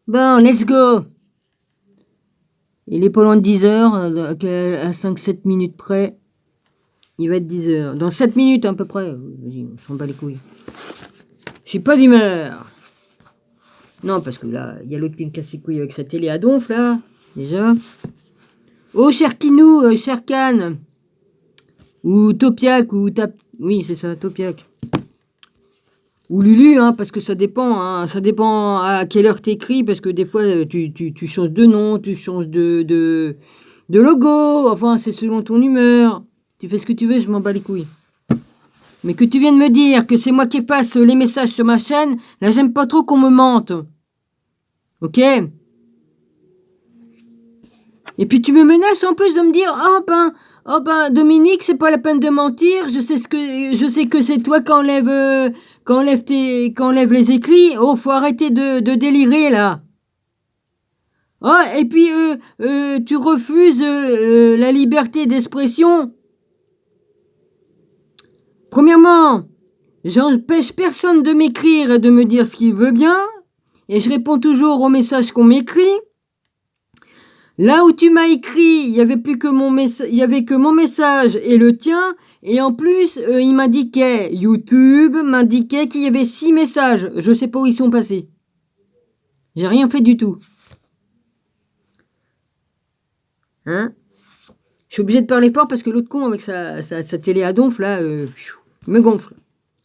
Bon, let's go. Il est pas loin de 10 heures, à 5-7 minutes près. Il va être 10 heures. Dans 7 minutes à peu près. Vas-y, on s'en bat les couilles. Je suis pas d'humeur. Non, parce que là, il y a l'autre qui me casse les couilles avec sa télé à donf, là. Déjà. Oh, cher Kinou, cher Can. Ou Topiac, ou Tap... Oui, c'est ça, Topiac. Ou Lulu, hein, parce que ça dépend. Hein, ça dépend à quelle heure t'écris, parce que des fois, tu changes de nom, tu changes de logo. Enfin, c'est selon ton humeur. Tu fais ce que tu veux, je m'en bats les couilles. Mais que tu viennes me dire que c'est moi qui efface les messages sur ma chaîne, là, j'aime pas trop qu'on me mente. Ok? Et puis tu me menaces en plus de me dire, oh ben, Dominique, c'est pas la peine de mentir, je sais que c'est toi qui enlève les écrits. Oh, faut arrêter de délirer, là. Oh, et puis, tu refuses la liberté d'expression. Premièrement, j'empêche personne de m'écrire et de me dire ce qu'il veut bien. Et je réponds toujours aux messages qu'on m'écrit. Là où tu m'as écrit, il y avait plus que il y avait que mon message et le tien. Et en plus, il m'indiquait, YouTube m'indiquait qu'il y avait 6 messages. Je sais pas où ils sont passés. J'ai rien fait du tout. Hein? Je suis obligé de parler fort parce que l'autre con avec sa télé à donf, là, me gonfle.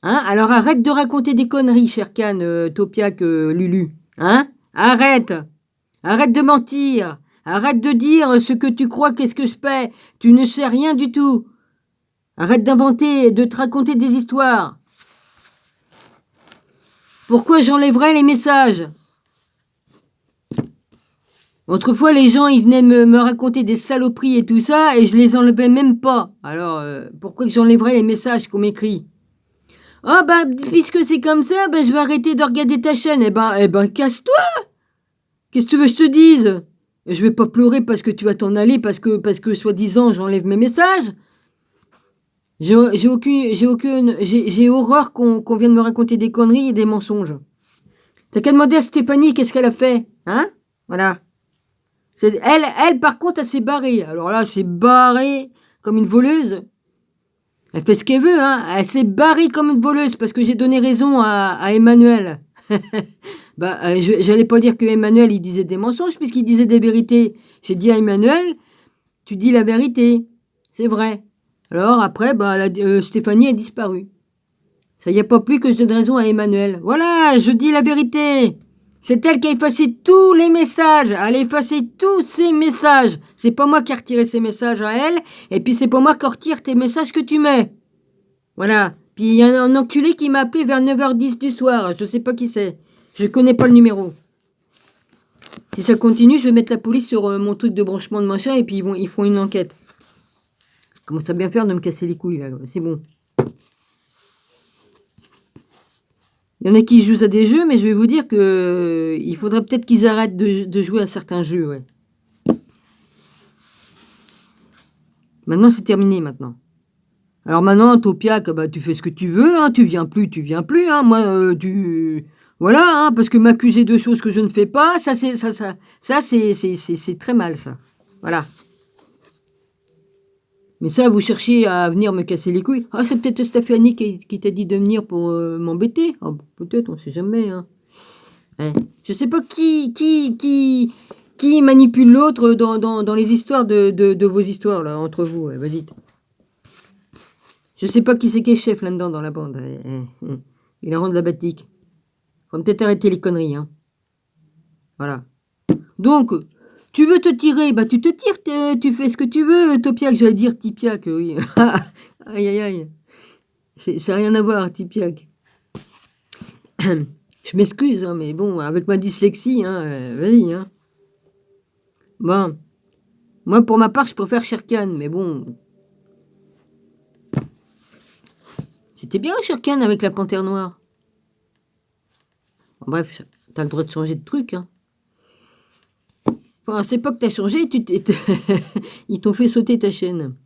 Hein? Alors arrête de raconter des conneries, cher Can, Topiac, Lulu. Hein? Arrête! Arrête de mentir! Arrête de dire ce que tu crois qu'est-ce que je fais. Tu ne sais rien du tout. Arrête d'inventer, de te raconter des histoires. Pourquoi j'enlèverais les messages? Autrefois, les gens, ils venaient me raconter des saloperies et tout ça, et je les enlevais même pas. Alors, pourquoi que j'enlèverais les messages qu'on m'écrit? Oh, bah, puisque c'est comme ça, bah, je vais arrêter de regarder ta chaîne. Eh ben, casse-toi! Qu'est-ce que tu veux que je te dise? Je vais pas pleurer parce que tu vas t'en aller, parce que soi-disant, j'enlève mes messages. J'ai horreur qu'on vienne me raconter des conneries et des mensonges. T'as qu'à demander à Stéphanie qu'est-ce qu'elle a fait, hein? Voilà. Elle, par contre, elle s'est barrée. Alors là, elle s'est barrée comme une voleuse. Elle fait ce qu'elle veut, hein. Elle s'est barrée comme une voleuse parce que j'ai donné raison à Emmanuel. Bah, j'allais pas dire que Emmanuel, il disait des mensonges puisqu'il disait des vérités. J'ai dit à Emmanuel, tu dis la vérité. C'est vrai. Alors après, bah, Stéphanie a disparu. Ça y a pas plus que je donne raison à Emmanuel. Voilà, je dis la vérité. C'est elle qui a effacé tous les messages. Elle a effacé tous ces messages. C'est pas moi qui ai retiré ces messages à elle. Et puis c'est pas moi qui retire tes messages que tu mets. Voilà. Puis il y a un enculé qui m'a appelé vers 9h10 du soir. Je sais pas qui c'est. Je connais pas le numéro. Si ça continue, je vais mettre la police sur mon truc de branchement de machin et puis ils font une enquête. Commence à bien faire de me casser les couilles là. C'est bon. Il y en a qui jouent à des jeux, mais je vais vous dire que il faudrait peut-être qu'ils arrêtent de jouer à certains jeux, ouais. Maintenant, c'est terminé, maintenant. Alors maintenant, Topiac, bah, tu fais ce que tu veux, hein, tu viens plus, hein. Moi, voilà, hein, parce que m'accuser de choses que je ne fais pas, c'est très mal, ça. Voilà. Mais ça, vous cherchez à venir me casser les couilles. Ah, c'est peut-être Stéphanie qui t'a dit de venir pour m'embêter. Ah, peut-être, on sait jamais, hein. Ouais. Je sais pas qui manipule l'autre dans les histoires de vos histoires, là, entre vous. Ouais, vas-y. Je sais pas qui c'est qui est chef là-dedans dans la bande. Il a rendu la batique. Faut peut-être arrêter les conneries, hein. Voilà. Donc, tu veux te tirer, bah tu te tires, tu fais ce que tu veux, Topiac, j'allais dire Tipiac, oui. Aïe aïe aïe. Ça n'a rien à voir, Tipiac. Je m'excuse, hein, mais bon, avec ma dyslexie, hein, vas-y, hein. Bon. Moi, pour ma part, je préfère Sherkan, mais bon. C'était bien Sherkan avec la panthère noire. Bon, bref, t'as le droit de changer de truc, hein. Enfin, c'est pas que t'as changé, ils t'ont fait sauter ta chaîne.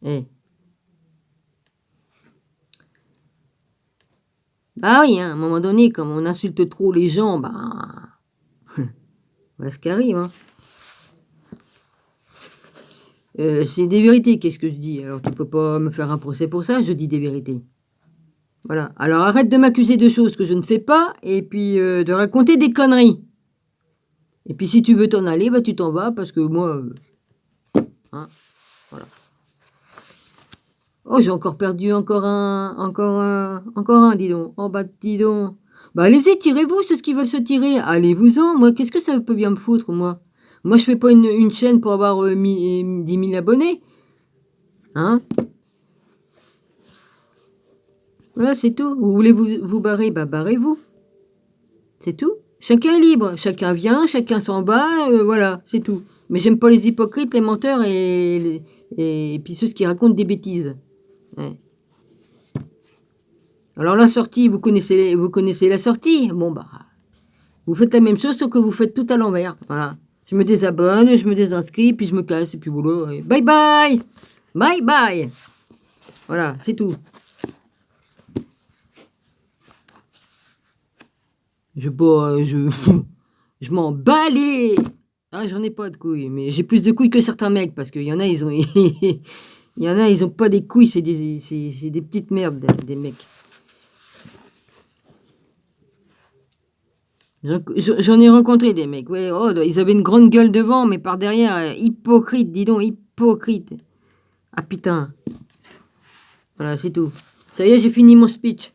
Eh. Bah oui, hein, à un moment donné, comme on insulte trop les gens, bah Voilà ce qui arrive, hein. C'est des vérités, qu'est-ce que je dis? Alors tu peux pas me faire un procès pour ça, je dis des vérités. Voilà. Alors arrête de m'accuser de choses que je ne fais pas et puis de raconter des conneries. Et puis si tu veux t'en aller, bah tu t'en vas parce que moi, hein, voilà. Oh, j'ai encore perdu encore un, dis donc. Oh bah dis donc. Bah allez-y, tirez-vous, ceux qui veulent se tirer. Allez-vous-en. Moi, qu'est-ce que ça peut bien me foutre, moi? Moi, je fais pas une chaîne pour avoir 10 000 abonnés. Hein? Voilà, c'est tout. Vous voulez vous barrer? Bah barrez-vous. C'est tout. Chacun est libre. Chacun vient, chacun s'en va. Voilà, c'est tout. Mais j'aime pas les hypocrites, les menteurs et puis ceux qui racontent des bêtises. Ouais. Alors la sortie, vous connaissez la sortie. Bon bah, vous faites la même chose sauf que vous faites tout à l'envers. Voilà. Je me désabonne, je me désinscris, puis je me casse et puis voilà. Bye bye, bye bye. Voilà, c'est tout. Je m'en bats les. Ah, j'en ai pas de couilles, mais j'ai plus de couilles que certains mecs parce qu'il y en a, ils ont, il y en a, ils ont pas des couilles, c'est des petites merdes, des mecs. J'en ai rencontré des mecs, ouais, oh, ils avaient une grande gueule devant, mais par derrière, hypocrite, dis donc, hypocrite. Ah putain. Voilà, c'est tout. Ça y est, j'ai fini mon speech.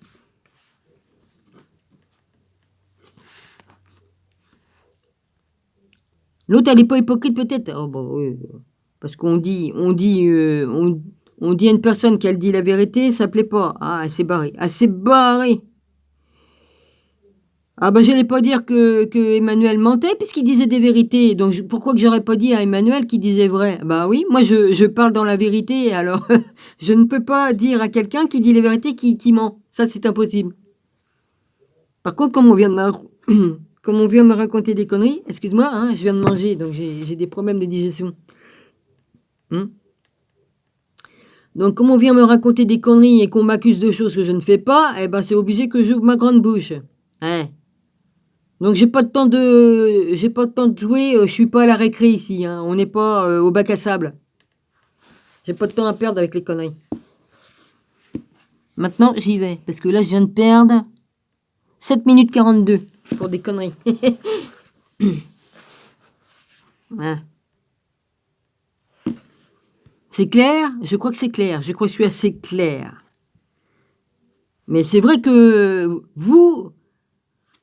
L'autre, elle est pas hypocrite peut-être. Oh bah oui. Parce on dit à une personne qu'elle dit la vérité, ça plaît pas. Ah, elle s'est barrée. Elle s'est barrée. Ah bah j'allais pas dire que Emmanuel mentait puisqu'il disait des vérités. Donc pourquoi que j'aurais pas dit à Emmanuel qu'il disait vrai? Bah oui, moi je parle dans la vérité, alors je ne peux pas dire à quelqu'un qui dit les vérités qui ment. Ça c'est impossible. Par contre, comme on vient de comme on vient de me raconter des conneries, excuse-moi, hein, je viens de manger, donc j'ai des problèmes de digestion. Donc comme on vient me raconter des conneries et qu'on m'accuse de choses que je ne fais pas, eh ben c'est obligé que j'ouvre ma grande bouche. Ouais. Donc j'ai pas de temps de jouer, je suis pas à la récré ici, hein. On n'est pas au bac à sable. J'ai pas de temps à perdre avec les conneries. Maintenant, j'y vais parce que là je viens de perdre 7 minutes 42 pour des conneries. Voilà. C'est clair? Je crois que c'est clair. Je crois que je suis assez clair. Mais c'est vrai que vous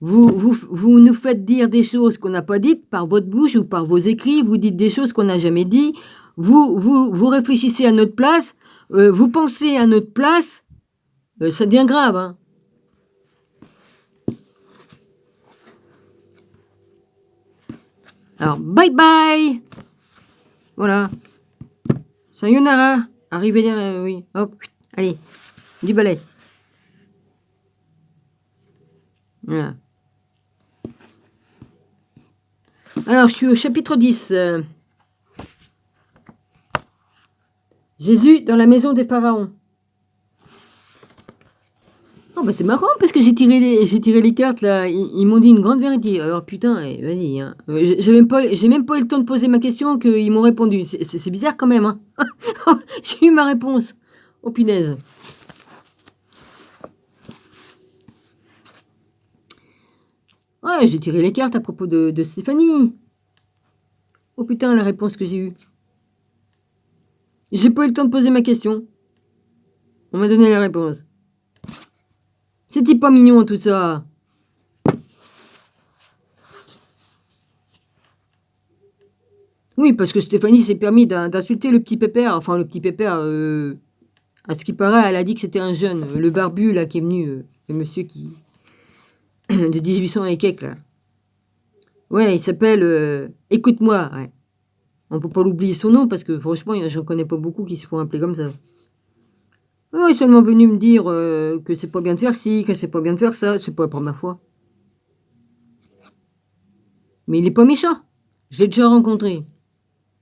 nous faites dire des choses qu'on n'a pas dites par votre bouche ou par vos écrits. Vous dites des choses qu'on n'a jamais dit. Vous réfléchissez à notre place. Vous pensez à notre place. Ça devient grave. Hein. Alors, bye bye. Voilà. Sayonara. Arrivez derrière, oui. Hop. Allez. Du balai. Voilà. Alors, je suis au chapitre 10. Jésus dans la maison des pharaons. Oh bah c'est marrant parce que j'ai tiré les cartes là, ils m'ont dit une grande vérité. Alors putain, vas-y. Hein. J'ai même pas eu le temps de poser ma question qu'ils m'ont répondu. C'est bizarre quand même. Hein. J'ai eu ma réponse. Oh punaise. Ouais, j'ai tiré les cartes à propos de Stéphanie. Oh putain, la réponse que j'ai eue. J'ai pas eu le temps de poser ma question. On m'a donné la réponse. C'était pas mignon tout ça. Oui, parce que Stéphanie s'est permis d'insulter le petit pépère. Enfin, le petit pépère, à ce qui paraît, elle a dit que c'était un jeune. Le barbu, là, qui est venu. Le monsieur qui... de 1800 et quelques, là. Ouais, il s'appelle... Écoute-moi, ouais. On peut pas l'oublier son nom, parce que franchement, j'en connais pas beaucoup qui se font appeler comme ça. Oh, il est seulement venu me dire que c'est pas bien de faire ci, que c'est pas bien de faire ça. C'est pas la première fois. Mais il est pas méchant. Je l'ai déjà rencontré.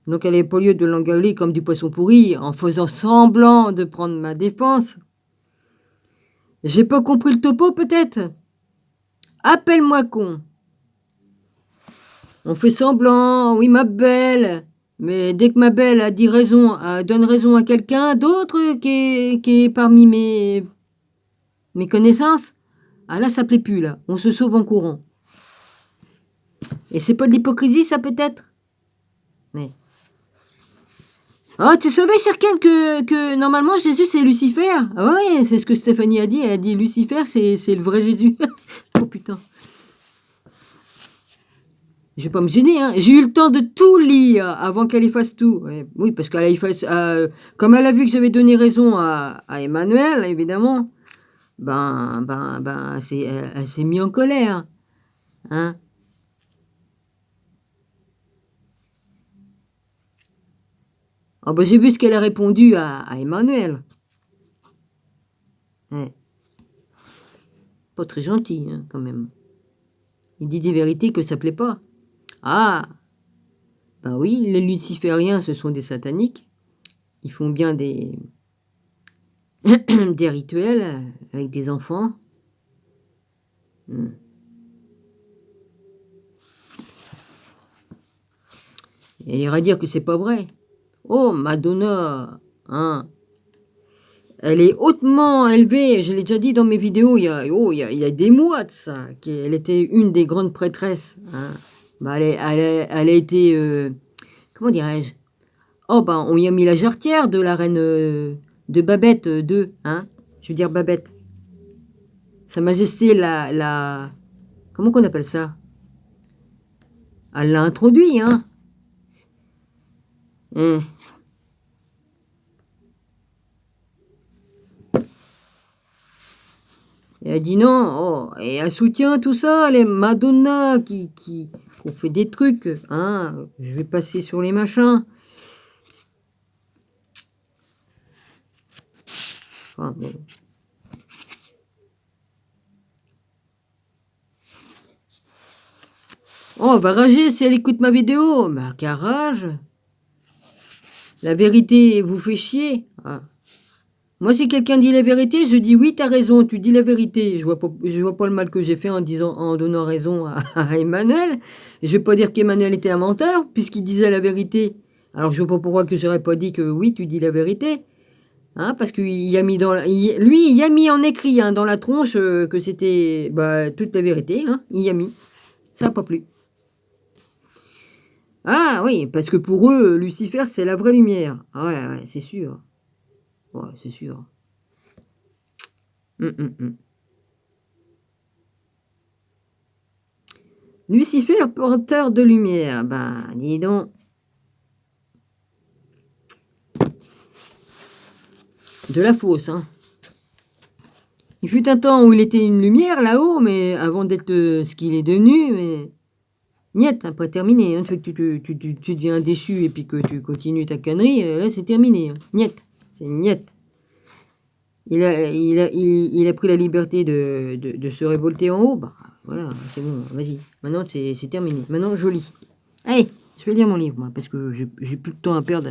Donc elle n'avait pas lieu de l'engueuler comme du poisson pourri en faisant semblant de prendre ma défense. J'ai pas compris le topo peut-être. Appelle-moi con. On fait semblant, oui ma belle, mais dès que ma belle a dit raison, donne raison à quelqu'un d'autre qui est parmi mes connaissances, ah là ça plaît plus là, on se sauve en courant. Et c'est pas de l'hypocrisie ça peut-être? Mais... Ah, tu savais, Cherken, que normalement Jésus c'est Lucifer? Ah ouais, c'est ce que Stéphanie a dit. Elle a dit Lucifer c'est le vrai Jésus. Oh putain. Je vais pas me gêner, hein. J'ai eu le temps de tout lire avant qu'elle efface tout. Ouais, oui, parce qu'elle a effacé. Comme elle a vu que j'avais donné raison à Emmanuel, évidemment, elle s'est mise en colère. Hein. Oh, bah, j'ai vu ce qu'elle a répondu à Emmanuel. Ouais. Pas très gentil, hein, quand même. Il dit des vérités que ça plaît pas. Ah, ben oui, les lucifériens, ce sont des sataniques. Ils font bien des, des rituels avec des enfants. Elle ira dire que c'est pas vrai. Oh, Madonna, hein. Elle est hautement élevée, je l'ai déjà dit dans mes vidéos, il y a des mois de ça, qu'elle était une des grandes prêtresses. Hein. Bah, elle a été, comment dirais-je? Oh, ben, on y a mis la jarretière de la reine de Babette 2, hein? Je veux dire Babette. Sa Majesté, comment qu'on appelle ça? Elle l'a introduit, hein? Hum. Et elle dit non, oh, et elle soutient tout ça, les Madonna qui ont fait des trucs, hein? Je vais passer sur les machins. Enfin, bon. Oh, elle va rager si elle écoute ma vidéo. Mais qu'elle rage. La vérité vous fait chier. Ah. Moi, si quelqu'un dit la vérité, je dis oui, t'as raison, tu dis la vérité. Je vois pas le mal que j'ai fait en donnant raison à Emmanuel. Je vais pas dire qu'Emmanuel était un menteur, puisqu'il disait la vérité. Alors, je vois pas pourquoi que j'aurais pas dit que oui, tu dis la vérité. Hein, parce qu'il a mis il a mis en écrit, hein, dans la tronche, que c'était, toute la vérité, hein. Il y a mis. Ça n'a pas plu. Ah oui, parce que pour eux, Lucifer, c'est la vraie lumière. Ah ouais, c'est sûr. Ouais, c'est sûr. Hum, hum, hum. Lucifer, porteur de lumière. Ben, dis donc. De la fausse, hein. Il fut un temps où il était une lumière là-haut, mais avant d'être ce qu'il est devenu, mais... Niet, après terminé. Une fois que tu deviens déchu et puis que tu continues ta connerie, là c'est terminé. Hein. Niet, c'est niet. Il a pris la liberté de se révolter en haut, bah voilà, c'est bon, vas-y. Maintenant c'est terminé. Maintenant je lis. Allez, je vais lire mon livre, moi, parce que j'ai plus de temps à perdre.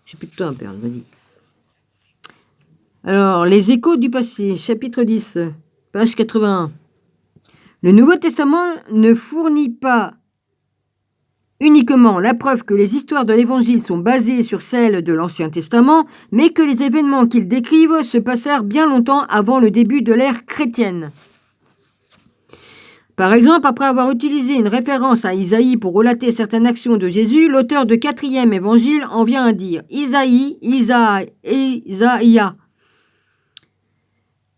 J'ai plus de temps à perdre, vas-y. Alors, les échos du passé, chapitre 10, page 81. Le Nouveau Testament ne fournit pas uniquement la preuve que les histoires de l'Évangile sont basées sur celles de l'Ancien Testament, mais que les événements qu'ils décrivent se passèrent bien longtemps avant le début de l'ère chrétienne. Par exemple, après avoir utilisé une référence à Isaïe pour relater certaines actions de Jésus, l'auteur de 4e évangile en vient à dire « Isaïa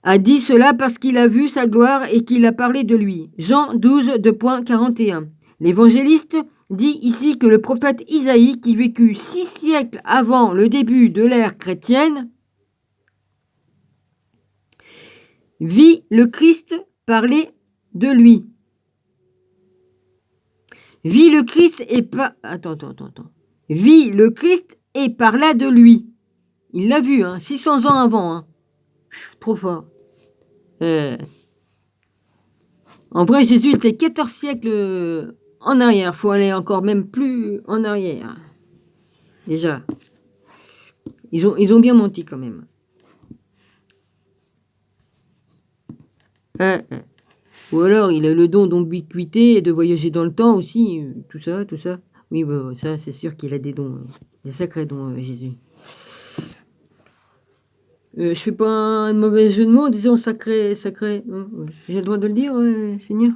a dit cela parce qu'il a vu sa gloire et qu'il a parlé de lui. » Jean 12, 2.41. L'évangéliste dit ici que le prophète Isaïe, qui vécut 6 siècles avant le début de l'ère chrétienne, vit le Christ parler de lui. Vit le Christ et pas... Attends. Vit le Christ et parla de lui. Il l'a vu, hein, 600 ans avant. Hein. Trop fort. En vrai, Jésus était 14 siècles en arrière. Faut aller encore même plus en arrière. Déjà. Ils ont bien menti quand même. Ou alors, il a le don d'ubiquité et de voyager dans le temps aussi, tout ça, tout ça. Oui, bah, ça, c'est sûr qu'il a des dons, des sacrés dons, Jésus. Je fais pas un mauvais jeu de mots en disant sacré, sacré. J'ai le droit de le dire, Seigneur?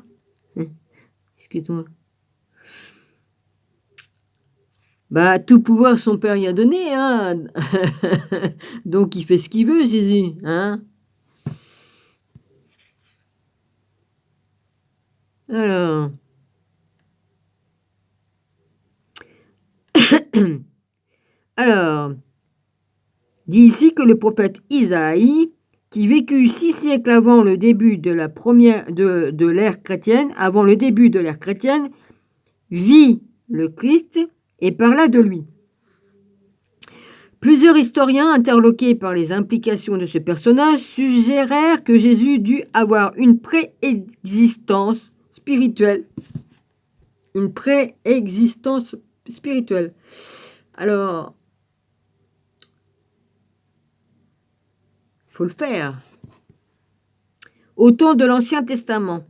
Excuse-moi. Bah, tout pouvoir, son Père y a donné, hein. Donc, il fait ce qu'il veut, Jésus, hein. Alors. Alors, dit ici que le prophète Isaïe, qui vécut 6 siècles avant le début de la première de l'ère chrétienne, avant le début de l'ère chrétienne, vit le Christ et parla de lui. Plusieurs historiens, interloqués par les implications de ce personnage, suggérèrent que Jésus dut avoir une préexistence spirituelle. Une préexistence spirituelle. Alors, il faut le faire. Au temps de l'Ancien Testament.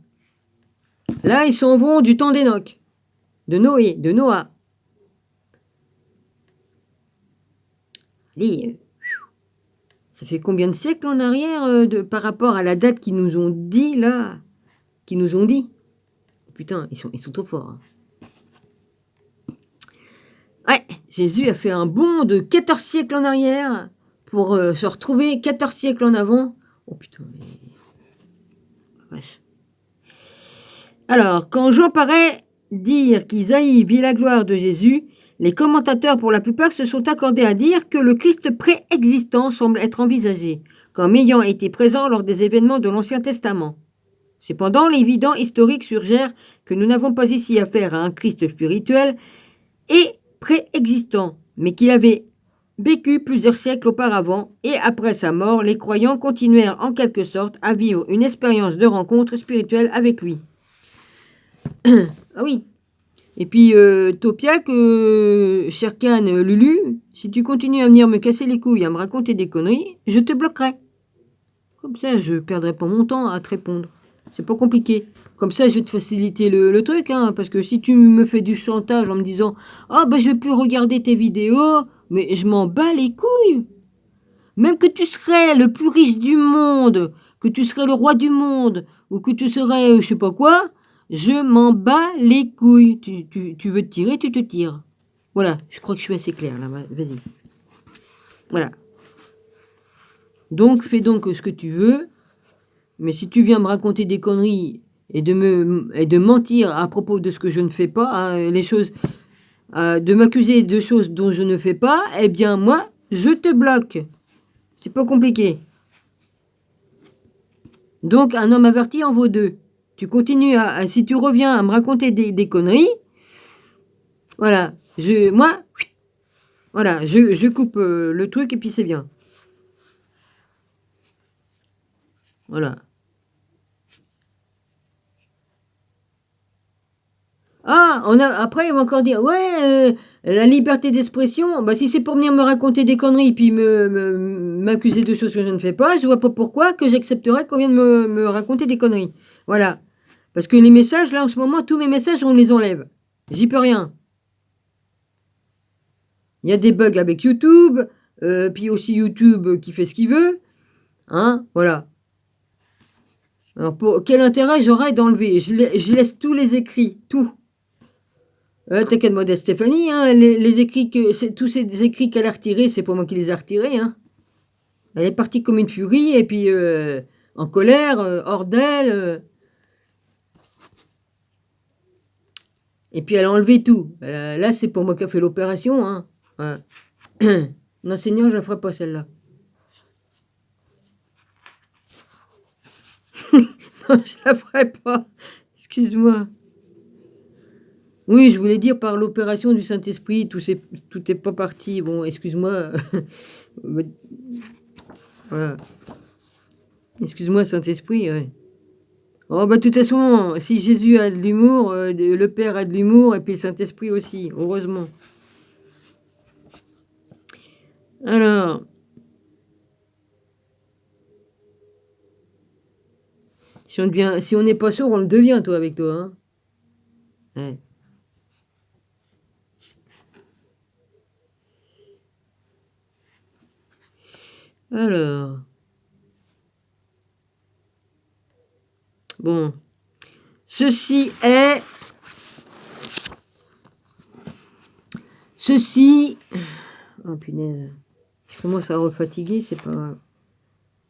Là, ils s'en vont du temps d'Enoch, de Noé, de Noah. Allez, ça fait combien de siècles en arrière par rapport à la date qu'ils nous ont dit, là? Qu'ils nous ont dit. Putain, ils sont trop forts. Hein. Ouais, Jésus a fait un bond de 14 siècles en arrière pour se retrouver 14 siècles en avant. Oh putain, mais... Wesh. Alors, quand Jean paraît dire qu'Isaïe vit la gloire de Jésus, les commentateurs, pour la plupart, se sont accordés à dire que le Christ préexistant semble être envisagé comme ayant été présent lors des événements de l'Ancien Testament. Cependant, l'évident historique suggère que nous n'avons pas ici affaire à un Christ spirituel et préexistant, mais qu'il avait vécu plusieurs siècles auparavant, et après sa mort, les croyants continuèrent en quelque sorte à vivre une expérience de rencontre spirituelle avec lui. Ah oui. Et puis, Topiac, Sherkan, Lulu, si tu continues à venir me casser les couilles, à me raconter des conneries, je te bloquerai. Comme ça, je perdrai pas mon temps à te répondre. C'est pas compliqué. Comme ça, je vais te faciliter le truc, hein, parce que si tu me fais du chantage en me disant « Ah, bah, je vais plus regarder tes vidéos », mais je m'en bats les couilles. Même que tu serais le plus riche du monde, que tu serais le roi du monde, ou que tu serais je sais pas quoi, je m'en bats les couilles. Tu veux te tirer, tu te tires. Voilà, je crois que je suis assez clair là, vas-y. Voilà. Donc, fais donc ce que tu veux, mais si tu viens me raconter des conneries et de mentir à propos de ce que je ne fais pas, hein, les choses, de m'accuser de choses dont je ne fais pas, eh bien moi, je te bloque. C'est pas compliqué. Donc, un homme averti en vaut deux. Tu continues si tu reviens à me raconter des conneries, voilà, je coupe le truc et puis c'est bien. Voilà. Ah, après, ils vont encore dire, ouais, la liberté d'expression, bah, si c'est pour venir me raconter des conneries puis m'accuser de choses que je ne fais pas, je vois pas pourquoi que j'accepterais qu'on vienne me raconter des conneries. Voilà. Parce que les messages, là, en ce moment, tous mes messages, on les enlève. J'y peux rien. Il y a des bugs avec YouTube, puis aussi YouTube qui fait ce qu'il veut. Hein, voilà. Alors, quel intérêt j'aurais d'enlever? Je laisse tous les écrits, tout. T'inquiète, modeste Stéphanie, hein, les écrits tous ces écrits qu'elle a retirés, c'est pas moi qui les ai retirés. Hein. Elle est partie comme une furie, et puis en colère, hors d'elle. Et puis elle a enlevé tout. Là, c'est pas moi qui a fait l'opération. Hein. Ouais. Non, Seigneur, je la ferai pas celle-là. Non, je la ferai pas. Excuse-moi. Oui, je voulais dire par l'opération du Saint-Esprit, tout est pas parti. Bon, excuse-moi. Voilà. Excuse-moi, Saint-Esprit. Ouais. Oh, bah, de toute façon, si Jésus a de l'humour, le Père a de l'humour, et puis le Saint-Esprit aussi, heureusement. Alors, Si on n'est pas sourd, on le devient, toi, avec toi. Hein. Ouais. Alors. Bon. Ceci. Oh punaise. Je commence à refatiguer, c'est pas grave.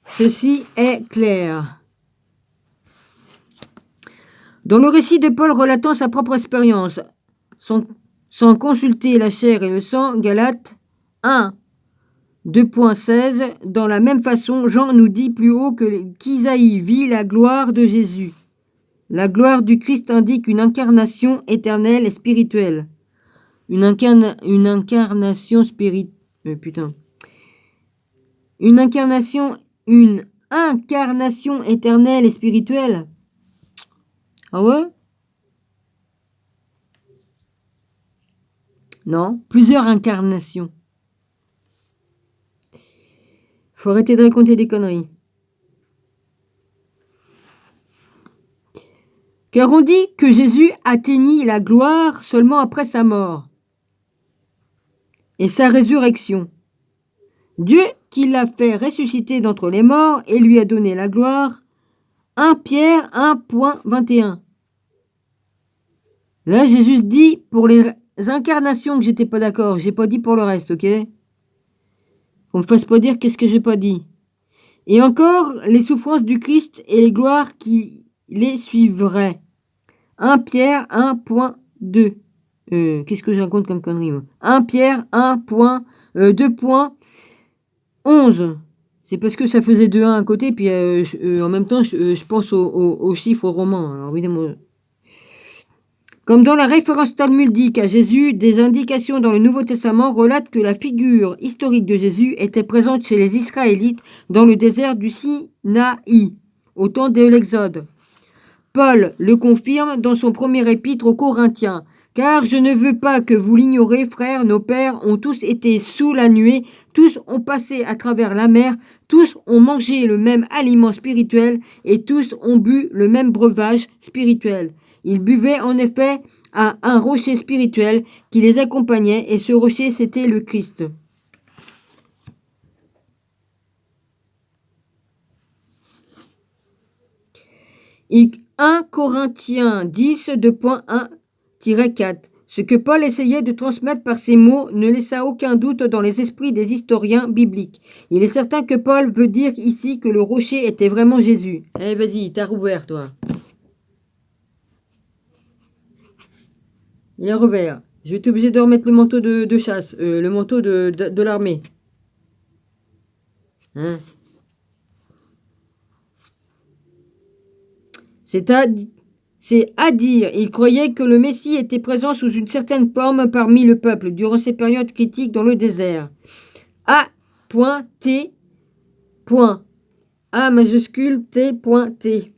Ceci est clair. Dans le récit de Paul relatant sa propre expérience, sans consulter la chair et le sang, Galates 1, 2.16, dans la même façon, Jean nous dit plus haut qu'Isaïe vit la gloire de Jésus. La gloire du Christ indique une incarnation éternelle et spirituelle. Une incarnation spirituelle. Une incarnation éternelle et spirituelle. Ah ouais? Non, plusieurs incarnations. Faut arrêter de raconter des conneries. Car on dit que Jésus atteignit la gloire seulement après sa mort et sa résurrection. Dieu qui l'a fait ressusciter d'entre les morts et lui a donné la gloire. 1 Pierre 1.21. Là, Jésus dit pour les incarnations que j'étais pas d'accord. J'ai pas dit pour le reste, ok? Qu'on me fasse pas dire qu'est-ce que j'ai pas dit. Et encore, les souffrances du Christ et les gloires qui les suivraient. 1 Pierre 1.2. Qu'est-ce que je raconte comme connerie, moi? 1 Pierre 1.2.11. C'est parce que ça faisait 2-1 à côté, puis en même temps, je pense aux chiffres romains. Alors, évidemment. Comme dans la référence talmudique à Jésus, des indications dans le Nouveau Testament relatent que la figure historique de Jésus était présente chez les Israélites dans le désert du Sinaï, au temps de l'Exode. Paul le confirme dans son premier épître aux Corinthiens. Car je ne veux pas que vous l'ignorez, frères, nos pères ont tous été sous la nuée, tous ont passé à travers la mer, tous ont mangé le même aliment spirituel et tous ont bu le même breuvage spirituel. Ils buvaient en effet à un rocher spirituel qui les accompagnait et ce rocher c'était le Christ. Et 1 Corinthiens 10, 2.1-4. Ce que Paul essayait de transmettre par ces mots ne laissa aucun doute dans les esprits des historiens bibliques. Il est certain que Paul veut dire ici que le rocher était vraiment Jésus. Eh vas-y, t'as rouvert toi. Il est rouvert. Je vais être obligé de remettre le manteau de chasse, le manteau de l'armée. Hein? C'est à dire, il croyait que le Messie était présent sous une certaine forme parmi le peuple durant ces périodes critiques dans le désert. A.T. A majuscule T.T.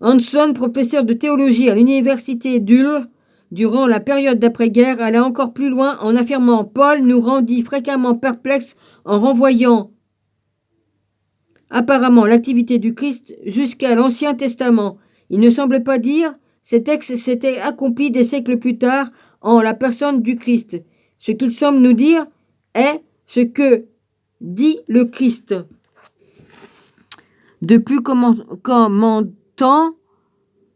Hanson, professeur de théologie à l'université d'Hull, durant la période d'après-guerre, allait encore plus loin en affirmant « Paul nous rendit fréquemment perplexes en renvoyant apparemment l'activité du Christ jusqu'à l'Ancien Testament. Il ne semble pas dire ces textes s'étaient accomplis des siècles plus tard en la personne du Christ. Ce qu'il semble nous dire est ce que dit le Christ. De plus commentant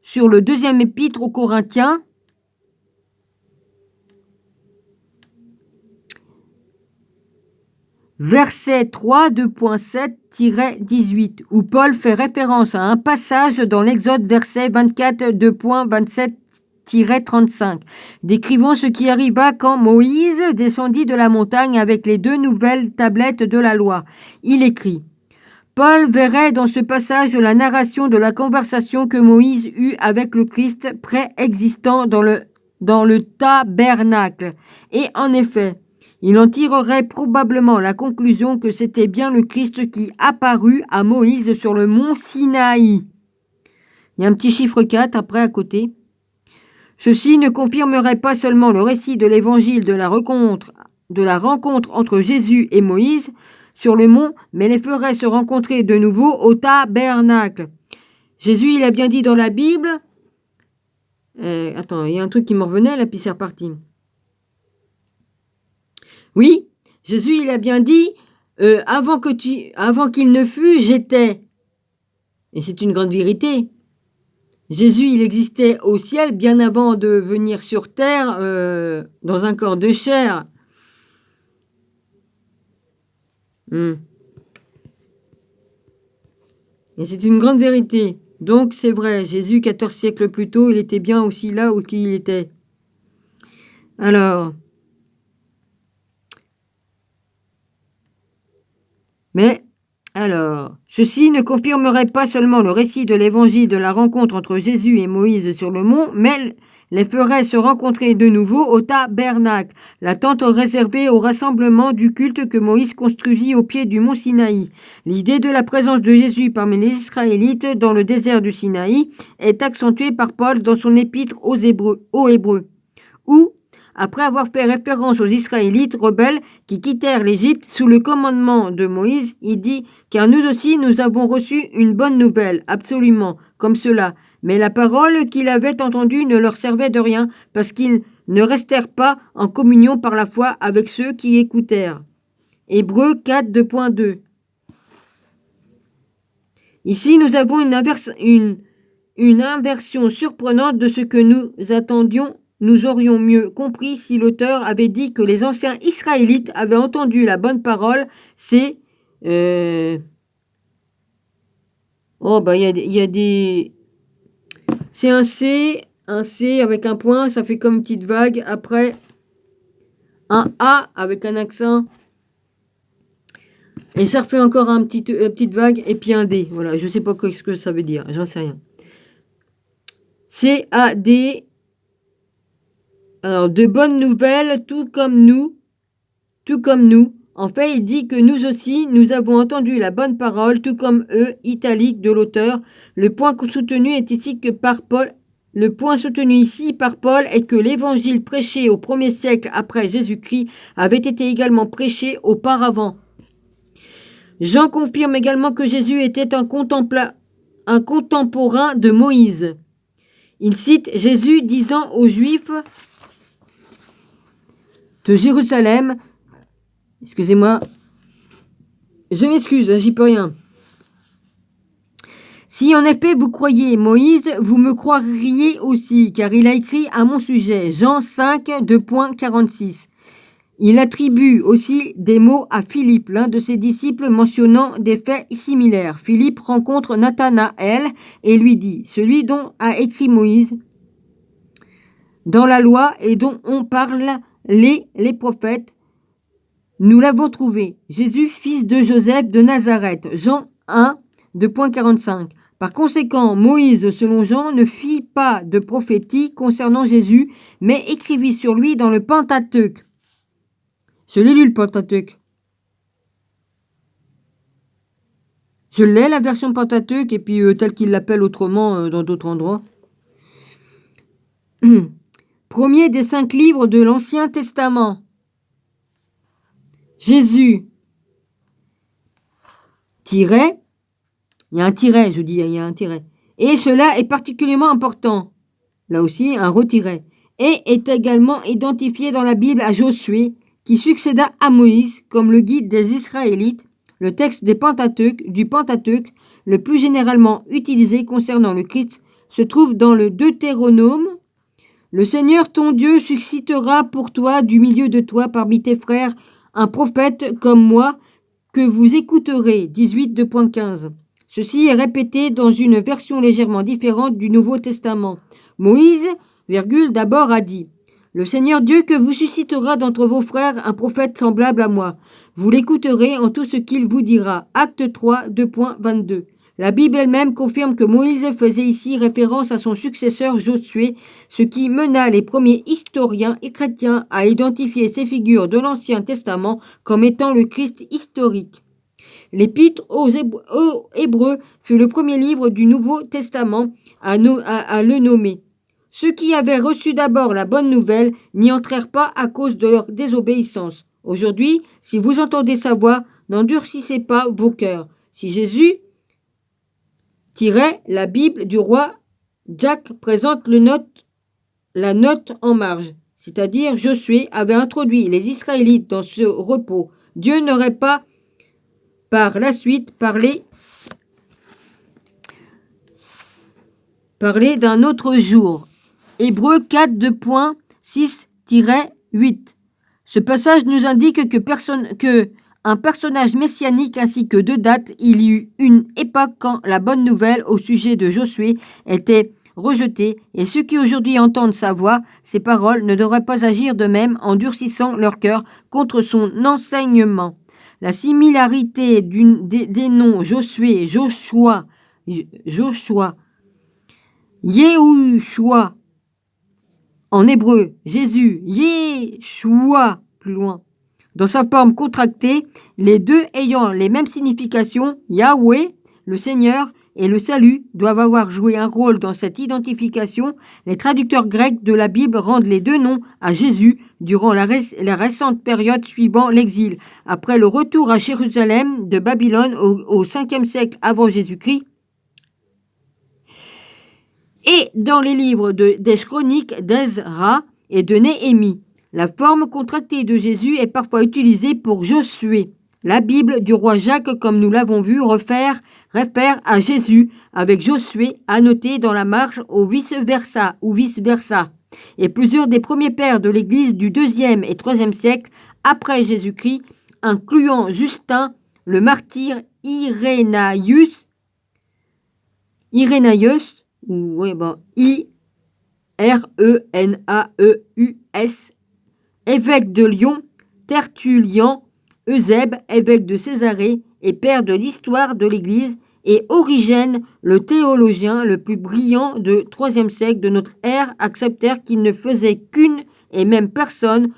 sur le deuxième épître aux Corinthiens, verset 3, 2.7-18, où Paul fait référence à un passage dans l'Exode, verset 24, 2.27-35, décrivant ce qui arriva quand Moïse descendit de la montagne avec les 2 nouvelles tablettes de la loi. Il écrit: Paul verrait dans ce passage la narration de la conversation que Moïse eut avec le Christ préexistant dans le tabernacle. Et en effet, il en tirerait probablement la conclusion que c'était bien le Christ qui apparut à Moïse sur le mont Sinaï. Il y a un petit chiffre 4 après à côté. Ceci ne confirmerait pas seulement le récit de l'évangile de la rencontre entre Jésus et Moïse sur le mont, mais les ferait se rencontrer de nouveau au tabernacle. Jésus, il a bien dit dans la Bible... attends, il y a un truc qui me revenait, là, puis c'est reparti. Oui, Jésus, il a bien dit, avant qu'il ne fût, j'étais. Et c'est une grande vérité. Jésus, il existait au ciel bien avant de venir sur terre dans un corps de chair. Et c'est une grande vérité. Donc c'est vrai, Jésus, 14 siècles plus tôt, il était bien aussi là où il était. Alors, ceci ne confirmerait pas seulement le récit de l'évangile de la rencontre entre Jésus et Moïse sur le mont, mais les ferait se rencontrer de nouveau au tabernacle, la tente réservée au rassemblement du culte que Moïse construisit au pied du mont Sinaï. L'idée de la présence de Jésus parmi les Israélites dans le désert du Sinaï est accentuée par Paul dans son épître aux Hébreux, où, après avoir fait référence aux Israélites rebelles qui quittèrent l'Égypte sous le commandement de Moïse, il dit « Car nous aussi nous avons reçu une bonne nouvelle, absolument, comme cela. Mais la parole qu'ils avaient entendue ne leur servait de rien, parce qu'ils ne restèrent pas en communion par la foi avec ceux qui écoutèrent. » Hébreux 4, 2.2. Ici, nous avons une inversion surprenante de ce que nous attendions. Nous aurions mieux compris si l'auteur avait dit que les anciens Israélites avaient entendu la bonne parole. C'est... Oh, bah, il y a des... C'est un C avec un point, ça fait comme une petite vague. Après, un A avec un accent. Et ça refait encore une petite vague, et puis un D. Voilà, je sais pas ce que ça veut dire, j'en sais rien. C-A-D... Alors, de bonnes nouvelles, tout comme nous. En fait, il dit que nous aussi, nous avons entendu la bonne parole, tout comme eux, italique de l'auteur. Le point soutenu est ici que par Paul. Le point soutenu ici par Paul est que l'évangile prêché au 1er siècle après Jésus-Christ avait été également prêché auparavant. Jean confirme également que Jésus était un contemporain de Moïse. Il cite Jésus disant aux Juifs de Jérusalem, excusez-moi, je m'excuse, j'y peux rien. Si en effet vous croyez Moïse, vous me croiriez aussi, car il a écrit à mon sujet, Jean 5, 2.46. Il attribue aussi des mots à Philippe, l'un de ses disciples, mentionnant des faits similaires. Philippe rencontre Nathanaël et lui dit, celui dont a écrit Moïse dans la loi et dont on parle les prophètes, nous l'avons trouvé, Jésus, fils de Joseph de Nazareth. Jean 1, 2.45. Par conséquent, Moïse, selon Jean, ne fit pas de prophétie concernant Jésus, mais écrivit sur lui dans le Pentateuque. Je l'ai lu, le Pentateuque. Je l'ai, la version Pentateuque, et puis telle qu'il l'appelle autrement dans d'autres endroits. Premier des 5 livres de l'Ancien Testament. Jésus, tiret, il y a un tiret, je dis, il y a un tiret. Et cela est particulièrement important. Là aussi, un retiret. Et est également identifié dans la Bible à Josué, qui succéda à Moïse comme le guide des Israélites. Le texte du Pentateuque, le plus généralement utilisé concernant le Christ, se trouve dans le Deutéronome. Le Seigneur ton Dieu suscitera pour toi du milieu de toi parmi tes frères un prophète comme moi que vous écouterez. 18, 2.15. Ceci est répété dans une version légèrement différente du Nouveau Testament. Moïse, d'abord a dit « Le Seigneur Dieu que vous suscitera d'entre vos frères un prophète semblable à moi. Vous l'écouterez en tout ce qu'il vous dira. » Acte 3, 2.22. La Bible elle-même confirme que Moïse faisait ici référence à son successeur Josué, ce qui mena les premiers historiens et chrétiens à identifier ces figures de l'Ancien Testament comme étant le Christ historique. L'Épître aux Hébreux fut le premier livre du Nouveau Testament à le nommer. Ceux qui avaient reçu d'abord la bonne nouvelle n'y entrèrent pas à cause de leur désobéissance. Aujourd'hui, si vous entendez sa voix, n'endurcissez pas vos cœurs. Si Jésus La Bible du roi Jack présente la note en marge, c'est-à-dire Josué avait introduit les Israélites dans ce repos. Dieu n'aurait pas par la suite parlé d'un autre jour. Hébreux 4, 2.6-8. Ce passage nous indique que un personnage messianique ainsi que deux dates. Il y eut une époque quand la bonne nouvelle au sujet de Josué était rejetée, et ceux qui aujourd'hui entendent sa voix, ses paroles, ne devraient pas agir de même en durcissant leur cœur contre son enseignement. La similarité des noms Josué, Joshua, Yehoshua, en hébreu, Jésus, Yeshua, plus loin. Dans sa forme contractée, les deux ayant les mêmes significations, Yahweh, le Seigneur, et le salut doivent avoir joué un rôle dans cette identification. Les traducteurs grecs de la Bible rendent les deux noms à Jésus durant la récente période suivant l'exil. Après le retour à Jérusalem de Babylone au 5e siècle avant Jésus-Christ, et dans les livres des chroniques d'Ezra et de Néhémie. La forme contractée de Jésus est parfois utilisée pour Josué. La Bible du roi Jacques, comme nous l'avons vu, réfère à Jésus, avec Josué annoté dans la marge ou vice-versa. Et plusieurs des premiers pères de l'Église du 2e et 3e siècle après Jésus-Christ, incluant Justin, le martyr Irénaeus, I-R-E-N-A-E-U-S, évêque de Lyon, Tertullian, Eusèbe, évêque de Césarée et père de l'histoire de l'Église, et Origène, le théologien le plus brillant du 3e siècle de notre ère, acceptèrent qu'il ne faisait qu'une et même personne,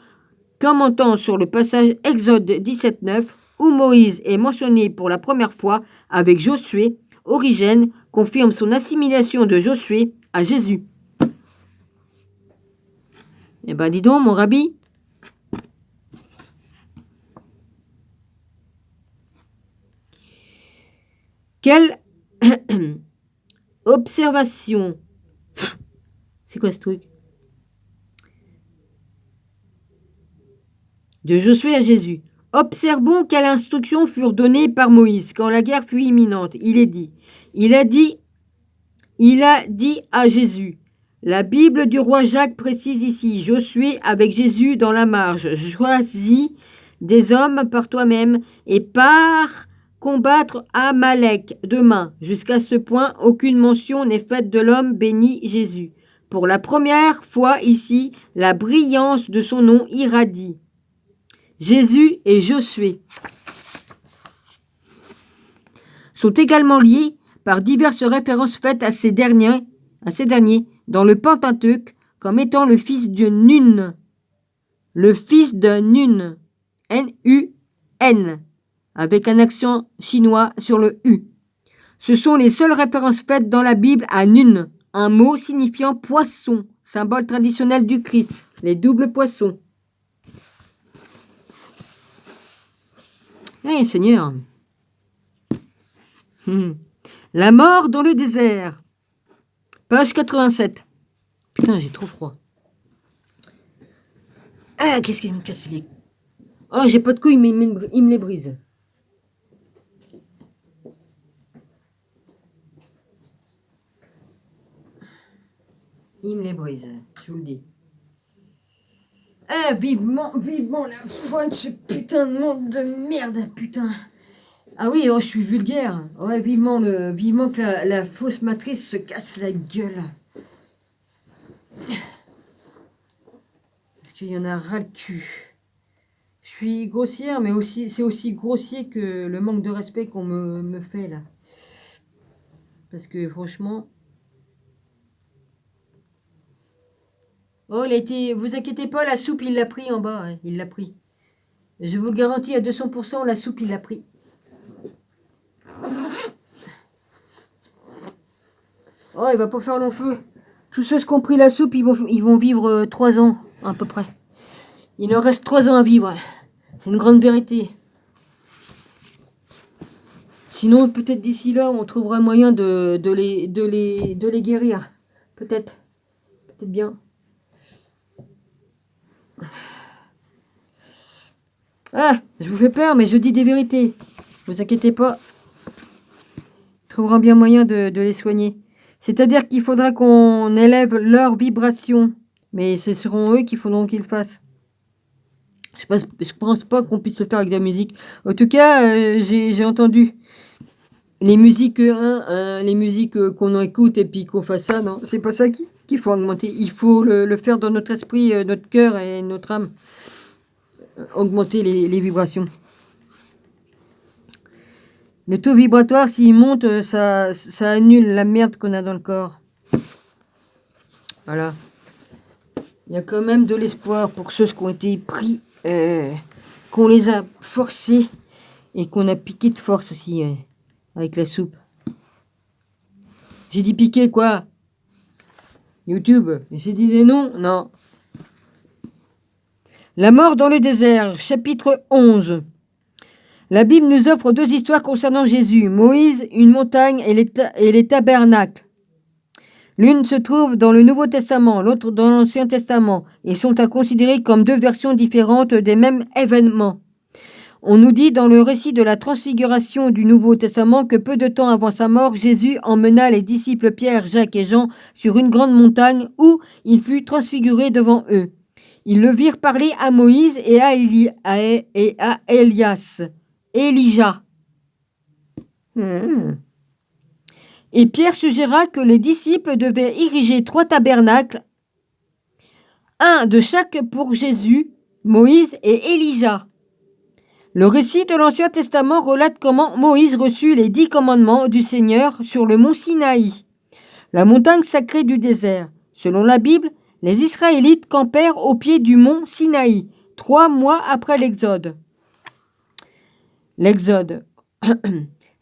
commentant sur le passage Exode 17.9, où Moïse est mentionné pour la première fois avec Josué. Origène confirme son assimilation de Josué à Jésus. Eh ben dis donc, mon rabbi. Quelle observation. C'est quoi ce truc? De Josué à Jésus. Observons quelles instructions furent données par Moïse quand la guerre fut imminente. Il a dit à Jésus. La Bible du roi Jacques précise ici, Josué avec Jésus dans la marge. Choisis des hommes par toi-même et pars combattre Amalek demain. Jusqu'à ce point, aucune mention n'est faite de l'homme béni Jésus. Pour la première fois ici, la brillance de son nom irradie. Jésus et Josué sont également liés par diverses références faites à ces derniers dans le Pentateuque comme étant le fils de Nun, N-U-N, avec un accent chinois sur le U. Ce sont les seules références faites dans la Bible à Nun, un mot signifiant poisson, symbole traditionnel du Christ, les doubles poissons. Eh Seigneur. La mort dans le désert. Page 87. Putain, j'ai trop froid. Ah, qu'est-ce qu'il me casse les... Oh, j'ai pas de couilles, mais il me les brise. Il me les brise, je vous le dis. Ah, vivement la fin de ce putain de monde de merde, putain. Ah oui, oh, je suis vulgaire. Ouais, vivement que la fausse matrice se casse la gueule. Parce qu'il y en a ras le cul. Je suis grossière, mais aussi c'est aussi grossier que le manque de respect qu'on me fait là. Parce que franchement... Oh, vous inquiétez pas, la soupe, il l'a pris en bas. Hein, il l'a pris. Je vous garantis à 200%, la soupe, il l'a pris. Oh, il va pas faire long feu. Tous ceux qui ont pris la soupe, ils vont vivre 3 ans, à peu près. Il leur reste 3 ans à vivre. C'est une grande vérité. Sinon, peut-être d'ici là, on trouvera moyen de les guérir. Peut-être. Peut-être bien. Ah, je vous fais peur, mais je dis des vérités. Ne vous inquiétez pas. On trouvera bien moyen de les soigner. C'est-à-dire qu'il faudra qu'on élève leur vibration. Mais ce seront eux qui faudront qu'ils le fassent. Je pense pas qu'on puisse le faire avec de la musique. En tout cas, j'ai entendu les musiques, les musiques qu'on écoute et puis qu'on fasse ça. Non, c'est pas ça qu'il faut augmenter. Il faut le faire dans notre esprit, notre cœur et notre âme. Augmenter les vibrations. Le taux vibratoire, s'il monte, ça annule la merde qu'on a dans le corps. Voilà. Il y a quand même de l'espoir pour ceux qui ont été pris, qu'on les a forcés et qu'on a piqué de force aussi, avec la soupe. J'ai dit piqué quoi? YouTube. J'ai dit des noms? Non. La mort dans le désert, chapitre 11. La Bible nous offre deux histoires concernant Jésus, Moïse, une montagne et les tabernacles. L'une se trouve dans le Nouveau Testament, l'autre dans l'Ancien Testament, et sont à considérer comme deux versions différentes des mêmes événements. On nous dit dans le récit de la transfiguration du Nouveau Testament que peu de temps avant sa mort, Jésus emmena les disciples Pierre, Jacques et Jean sur une grande montagne où il fut transfiguré devant eux. Ils le virent parler à Moïse et à Elijah. Et Pierre suggéra que les disciples devaient ériger 3 tabernacles, un de chaque pour Jésus, Moïse et Elijah. Le récit de l'Ancien Testament relate comment Moïse reçut les 10 commandements du Seigneur sur le mont Sinaï, la montagne sacrée du désert. Selon la Bible, les Israélites campèrent au pied du mont Sinaï, 3 mois après l'Exode.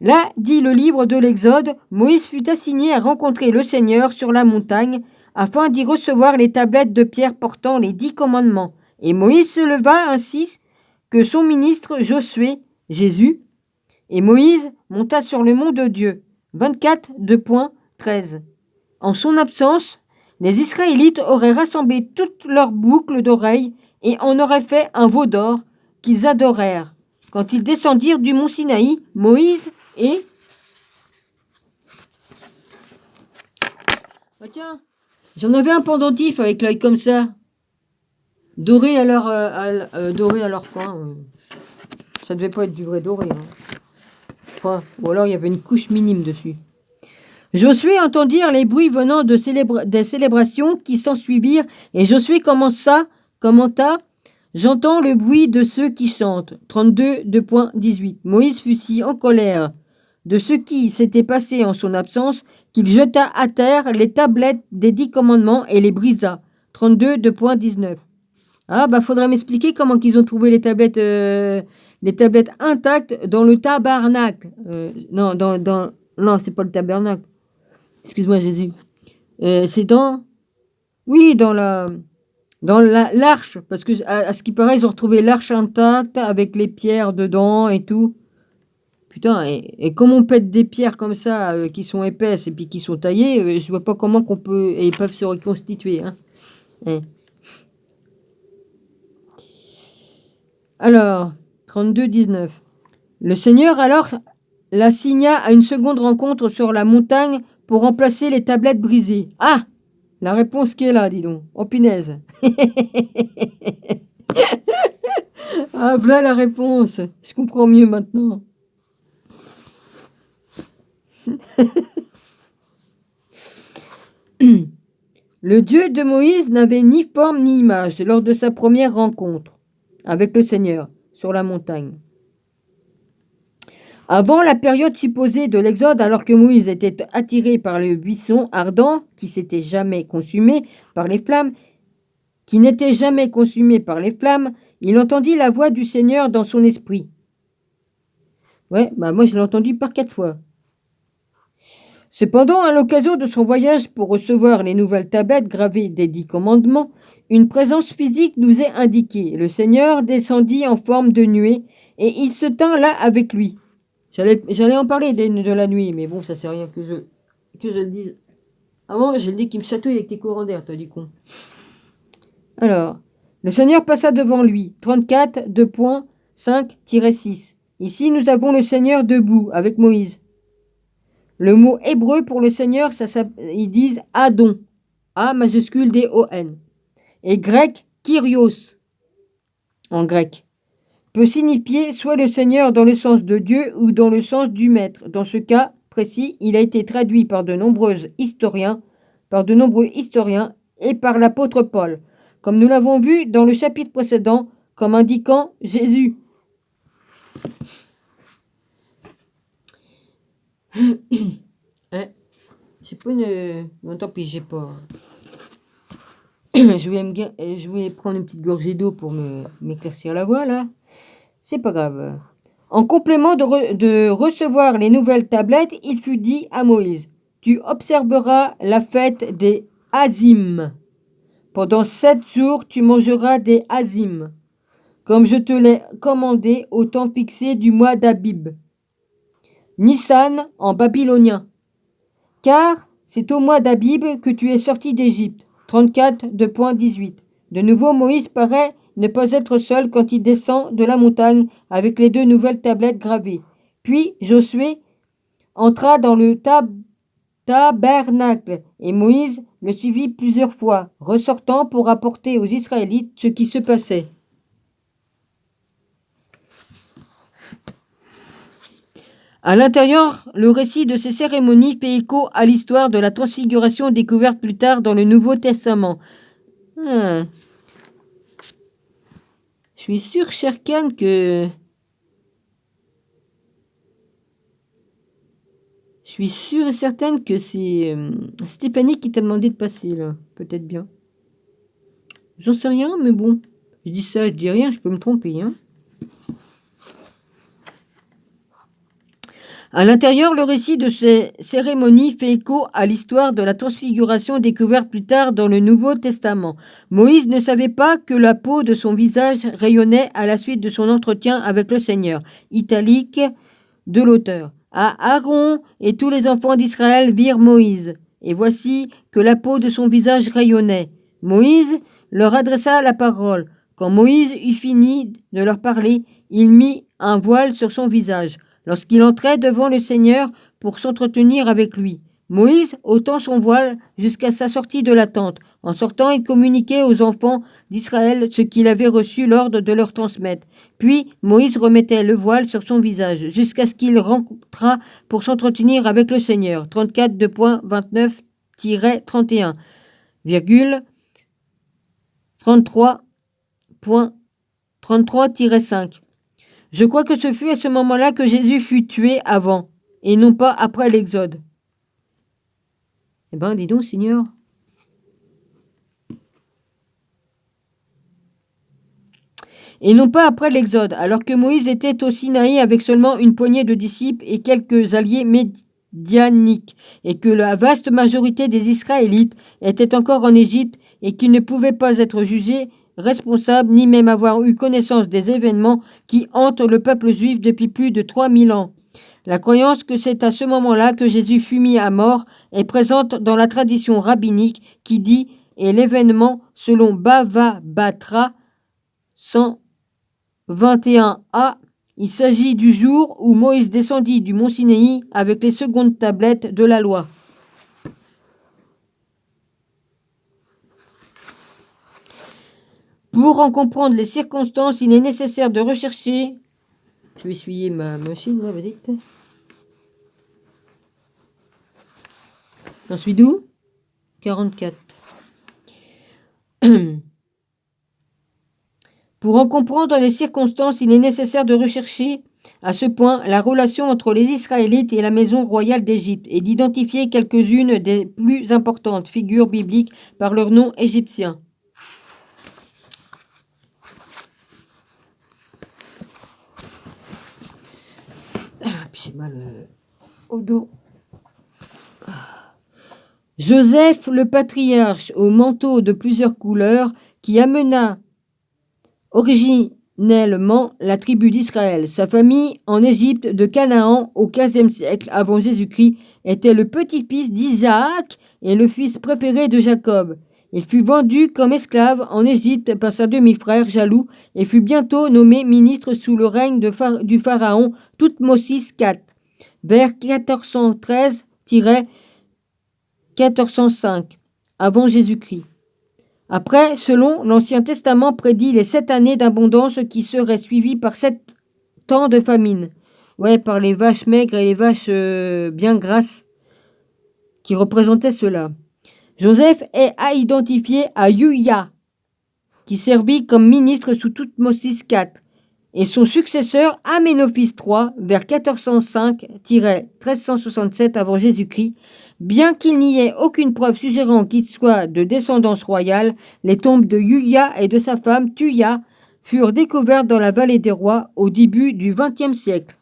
Là, dit le livre de l'Exode, Moïse fut assigné à rencontrer le Seigneur sur la montagne afin d'y recevoir les tablettes de pierre portant les 10 commandements. Et Moïse se leva ainsi que son ministre Josué, Jésus, et Moïse monta sur le mont de Dieu. 24, 2.13. En son absence, les Israélites auraient rassemblé toutes leurs boucles d'oreilles et en auraient fait un veau d'or qu'ils adorèrent. Quand ils descendirent du mont Sinaï, Moïse et... Ah tiens, j'en avais un pendentif avec l'œil comme ça. Doré à leur fin. Ça devait pas être du vrai doré. Hein. Enfin, ou alors il y avait une couche minime dessus. Josué entendirent les bruits venant des célébrations qui s'ensuivirent, et Josué commenta, j'entends le bruit de ceux qui chantent. 32, 2.18. Moïse fut si en colère de ce qui s'était passé en son absence qu'il jeta à terre les tablettes des 10 commandements et les brisa. 32, 2.19. Ah, faudrait m'expliquer comment qu'ils ont trouvé les tablettes intactes dans le tabernacle. Non, c'est pas le tabernacle. Excuse-moi, Jésus. C'est dans l'arche, parce que à ce qui paraît, ils ont retrouvé l'arche intacte avec les pierres dedans et tout. Putain, et comme on pète des pierres comme ça, qui sont épaisses et puis qui sont taillées, je vois pas comment qu'on peut, et ils peuvent se reconstituer. Hein. Alors, 32, 19. Le Seigneur alors l'assigna à une seconde rencontre sur la montagne pour remplacer les tablettes brisées. Ah, la réponse qui est là, dis donc. Oh punaise. Ah, voilà la réponse. Je comprends mieux maintenant. Le Dieu de Moïse n'avait ni forme ni image lors de sa première rencontre avec le Seigneur sur la montagne. Avant la période supposée de l'Exode, alors que Moïse était attiré par le buisson ardent qui n'était jamais consumé par les flammes, il entendit la voix du Seigneur dans son esprit. Ouais, moi je l'ai entendu par 4 fois. Cependant, à l'occasion de son voyage pour recevoir les nouvelles tablettes gravées des 10 commandements, une présence physique nous est indiquée. Le Seigneur descendit en forme de nuée et il se tint là avec lui. J'allais en parler de la nuit, mais bon, ça sert à rien que je le dise. Avant, j'ai le nez qui me chatouille avec tes courants d'air, toi, du con. Alors, le Seigneur passa devant lui. 34, 2.5-6. Ici, nous avons le Seigneur debout avec Moïse. Le mot hébreu pour le Seigneur, ils disent Adon. A majuscule D-O-N. Et grec, Kyrios. En grec. Peut signifier soit le Seigneur dans le sens de Dieu ou dans le sens du Maître. Dans ce cas précis, il a été traduit par de nombreux historiens et par l'apôtre Paul, comme nous l'avons vu dans le chapitre précédent, comme indiquant Jésus. J'ai pas une... Bon, tant pis, j'ai pas... je voulais prendre une petite gorgée d'eau pour m'éclaircir la voix, là. C'est pas grave. En complément de recevoir les nouvelles tablettes, il fut dit à Moïse, « Tu observeras la fête des Azim. Pendant 7 jours, tu mangeras des Azim, comme je te l'ai commandé au temps fixé du mois d'Abib. Nissan en babylonien. Car c'est au mois d'Abib que tu es sorti d'Égypte. » 34, 2.18. De nouveau, Moïse paraît ne pas être seul quand il descend de la montagne avec les 2 nouvelles tablettes gravées. Puis Josué entra dans le tabernacle et Moïse le suivit plusieurs fois, ressortant pour rapporter aux Israélites ce qui se passait. À l'intérieur, le récit de ces cérémonies fait écho à l'histoire de la transfiguration découverte plus tard dans le Nouveau Testament. Je suis sûre, Sherkan, que... Je suis sûre et certaine que c'est Stéphanie qui t'a demandé de passer, là. Peut-être bien. J'en sais rien, mais bon. Je dis ça, je dis rien, je peux me tromper, hein. À l'intérieur, le récit de ces cérémonies fait écho à l'histoire de la transfiguration découverte plus tard dans le Nouveau Testament. Moïse ne savait pas que la peau de son visage rayonnait à la suite de son entretien avec le Seigneur. Italique de l'auteur. Aaron et tous les enfants d'Israël virent Moïse, et voici que la peau de son visage rayonnait. Moïse leur adressa la parole. Quand Moïse eut fini de leur parler, il mit un voile sur son visage. Lorsqu'il entrait devant le Seigneur pour s'entretenir avec lui, Moïse ôtant son voile jusqu'à sa sortie de la tente. En sortant, il communiquait aux enfants d'Israël ce qu'il avait reçu l'ordre de leur transmettre. Puis Moïse remettait le voile sur son visage jusqu'à ce qu'il rencontrât pour s'entretenir avec le Seigneur. 34 2.29-31, 33.33-5. Je crois que ce fut à ce moment-là que Jésus fut tué avant, et non pas après l'Exode. Eh ben, dis donc, Seigneur. Et non pas après l'Exode, alors que Moïse était au Sinaï avec seulement une poignée de disciples et quelques alliés médianiques, et que la vaste majorité des Israélites étaient encore en Égypte et qu'ils ne pouvaient pas être jugés responsables ni même avoir eu connaissance des événements qui hantent le peuple juif depuis plus de 3000 ans. La croyance que c'est à ce moment-là que Jésus fut mis à mort est présente dans la tradition rabbinique qui dit « et l'événement selon Bava Batra 121a, il s'agit du jour où Moïse descendit du mont Sinaï avec les secondes tablettes de la loi. » Pour en comprendre les circonstances, il est nécessaire de rechercher... Je vais essuyer ma machine, là, vas-y. J'en suis d'où ? 44. Pour en comprendre les circonstances, il est nécessaire de rechercher à ce point la relation entre les Israélites et la maison royale d'Égypte et d'identifier quelques-unes des plus importantes figures bibliques par leur nom égyptien. J'ai mal au dos. Joseph le patriarche au manteau de plusieurs couleurs qui amena la tribu d'Israël. Sa famille en Égypte de Canaan au XVe siècle avant Jésus-Christ était le petit-fils d'Isaac et le fils préféré de Jacob. Il fut vendu comme esclave en Égypte par sa demi-frère jaloux et fut bientôt nommé ministre sous le règne du pharaon Thoutmôsis IV vers 1413-1405 avant Jésus-Christ. Après, selon l'Ancien Testament, prédit les 7 années d'abondance qui seraient suivies par 7 ans de famine. Ouais, par les vaches maigres et les vaches bien grasses qui représentaient cela. Joseph est à identifier à Uya, qui servit comme ministre sous Thoutmôsis IV, et son successeur Aménophis III vers 1405-1367 avant Jésus-Christ. Bien qu'il n'y ait aucune preuve suggérant qu'il soit de descendance royale, les tombes de Uya et de sa femme Tuya furent découvertes dans la vallée des rois au début du XXe siècle.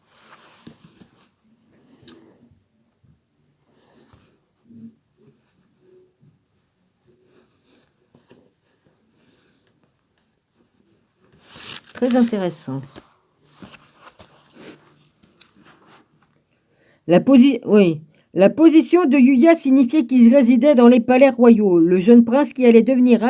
Très intéressant. La position de Yuya signifiait qu'il résidait dans les palais royaux. Le jeune prince qui allait devenir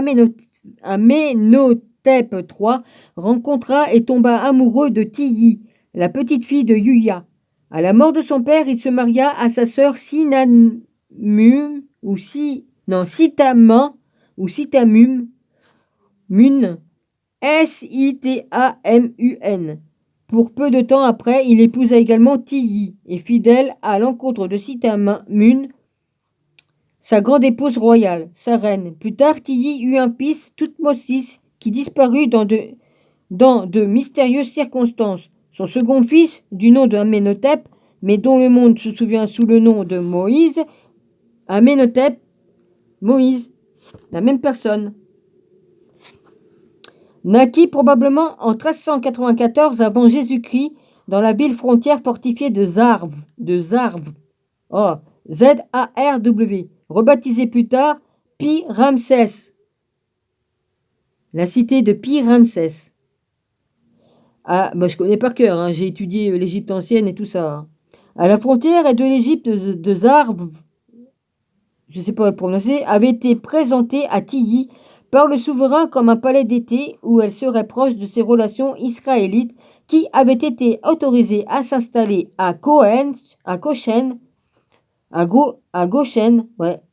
Amenhotep III rencontra et tomba amoureux de Tiyi, la petite fille de Yuya. À la mort de son père, il se maria à sa sœur Sitamum, Mun, Sitamun. Pour peu de temps après, il épousa également Tiyi, et fidèle à l'encontre de Sitamun, sa grande épouse royale, sa reine. Plus tard, Tiyi eut un fils, Thoutmôsis, qui disparut dans de mystérieuses circonstances. Son second fils, du nom de Amenhotep, mais dont le monde se souvient sous le nom de Moïse, Amenhotep, Moïse, la même personne. Naquit probablement en 1394 avant Jésus-Christ dans la ville frontière fortifiée de Zarv, Z-A-R-W, rebaptisée plus tard Pi-Ramsès, la cité de Pi-Ramsès. Ah, je connais par cœur, j'ai étudié l'Égypte ancienne et tout ça. À la frontière de l'Égypte de Zarv, je ne sais pas le prononcer, avait été présentée à Tiyi par le souverain comme un palais d'été où elle serait proche de ses relations israélites qui avaient été autorisées à s'installer à Goshen,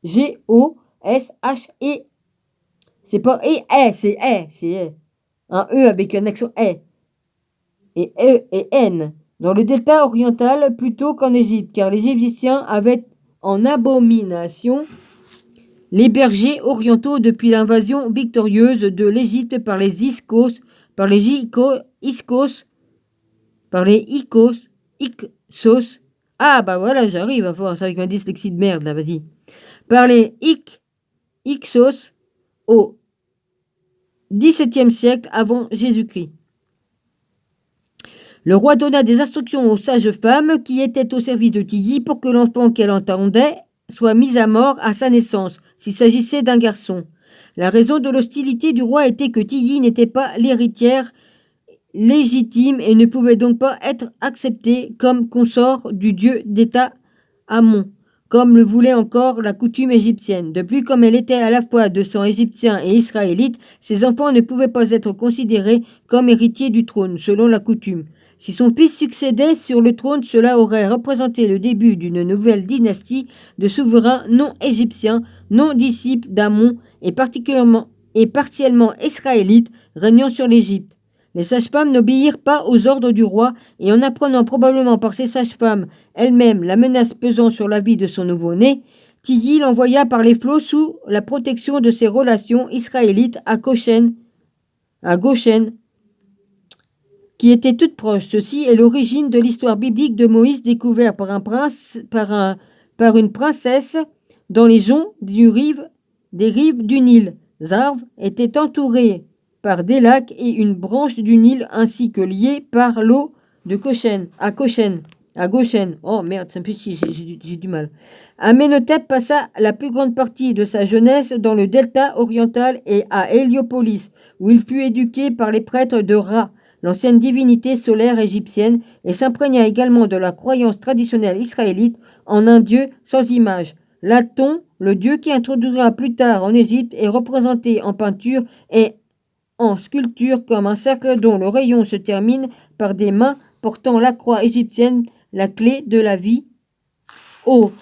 G-O-S-H-E. C'est pas c'est un E avec un accent E. Et E et N. Dans le delta oriental plutôt qu'en Égypte, car les Égyptiens avaient en abomination les bergers orientaux depuis l'invasion victorieuse de l'Égypte par les Hyksos, Ah bah voilà, j'arrive à voir ça avec ma dyslexie de merde là, vas-y. Par les Hyksos au XVIIe siècle avant Jésus-Christ. Le roi donna des instructions aux sages femmes qui étaient au service de Tiyi pour que l'enfant qu'elle entendait soit mis à mort à sa naissance, s'il s'agissait d'un garçon. La raison de l'hostilité du roi était que Tiyi n'était pas l'héritière légitime et ne pouvait donc pas être acceptée comme consort du dieu d'État Amon, comme le voulait encore la coutume égyptienne. De plus, comme elle était à la fois de sang égyptien et israélite, ses enfants ne pouvaient pas être considérés comme héritiers du trône, selon la coutume. Si son fils succédait sur le trône, cela aurait représenté le début d'une nouvelle dynastie de souverains non égyptiens, non disciples d'Amon et partiellement israélites régnant sur l'Égypte. Les sages-femmes n'obéirent pas aux ordres du roi et en apprenant probablement par ces sages-femmes elles-mêmes la menace pesant sur la vie de son nouveau-né, Tiyi l'envoya par les flots sous la protection de ses relations israélites à Goshen, qui étaient toutes proches. Ceci est l'origine de l'histoire biblique de Moïse découvert par une princesse dans les joncs des rives du Nil. Zarv était entouré par des lacs et une branche du Nil ainsi que lié par l'eau de Goshen. Oh merde, ça me fait chier, j'ai du mal. Amenhotep passa la plus grande partie de sa jeunesse dans le delta oriental et à Héliopolis, où il fut éduqué par les prêtres de Ra. l'ancienne divinité solaire égyptienne, et s'imprégna également de la croyance traditionnelle israélite en un dieu sans image. L'aton, le dieu qui introduira plus tard en Égypte, est représenté en peinture et en sculpture comme un cercle dont le rayon se termine par des mains portant la croix égyptienne, la clé de la vie, aux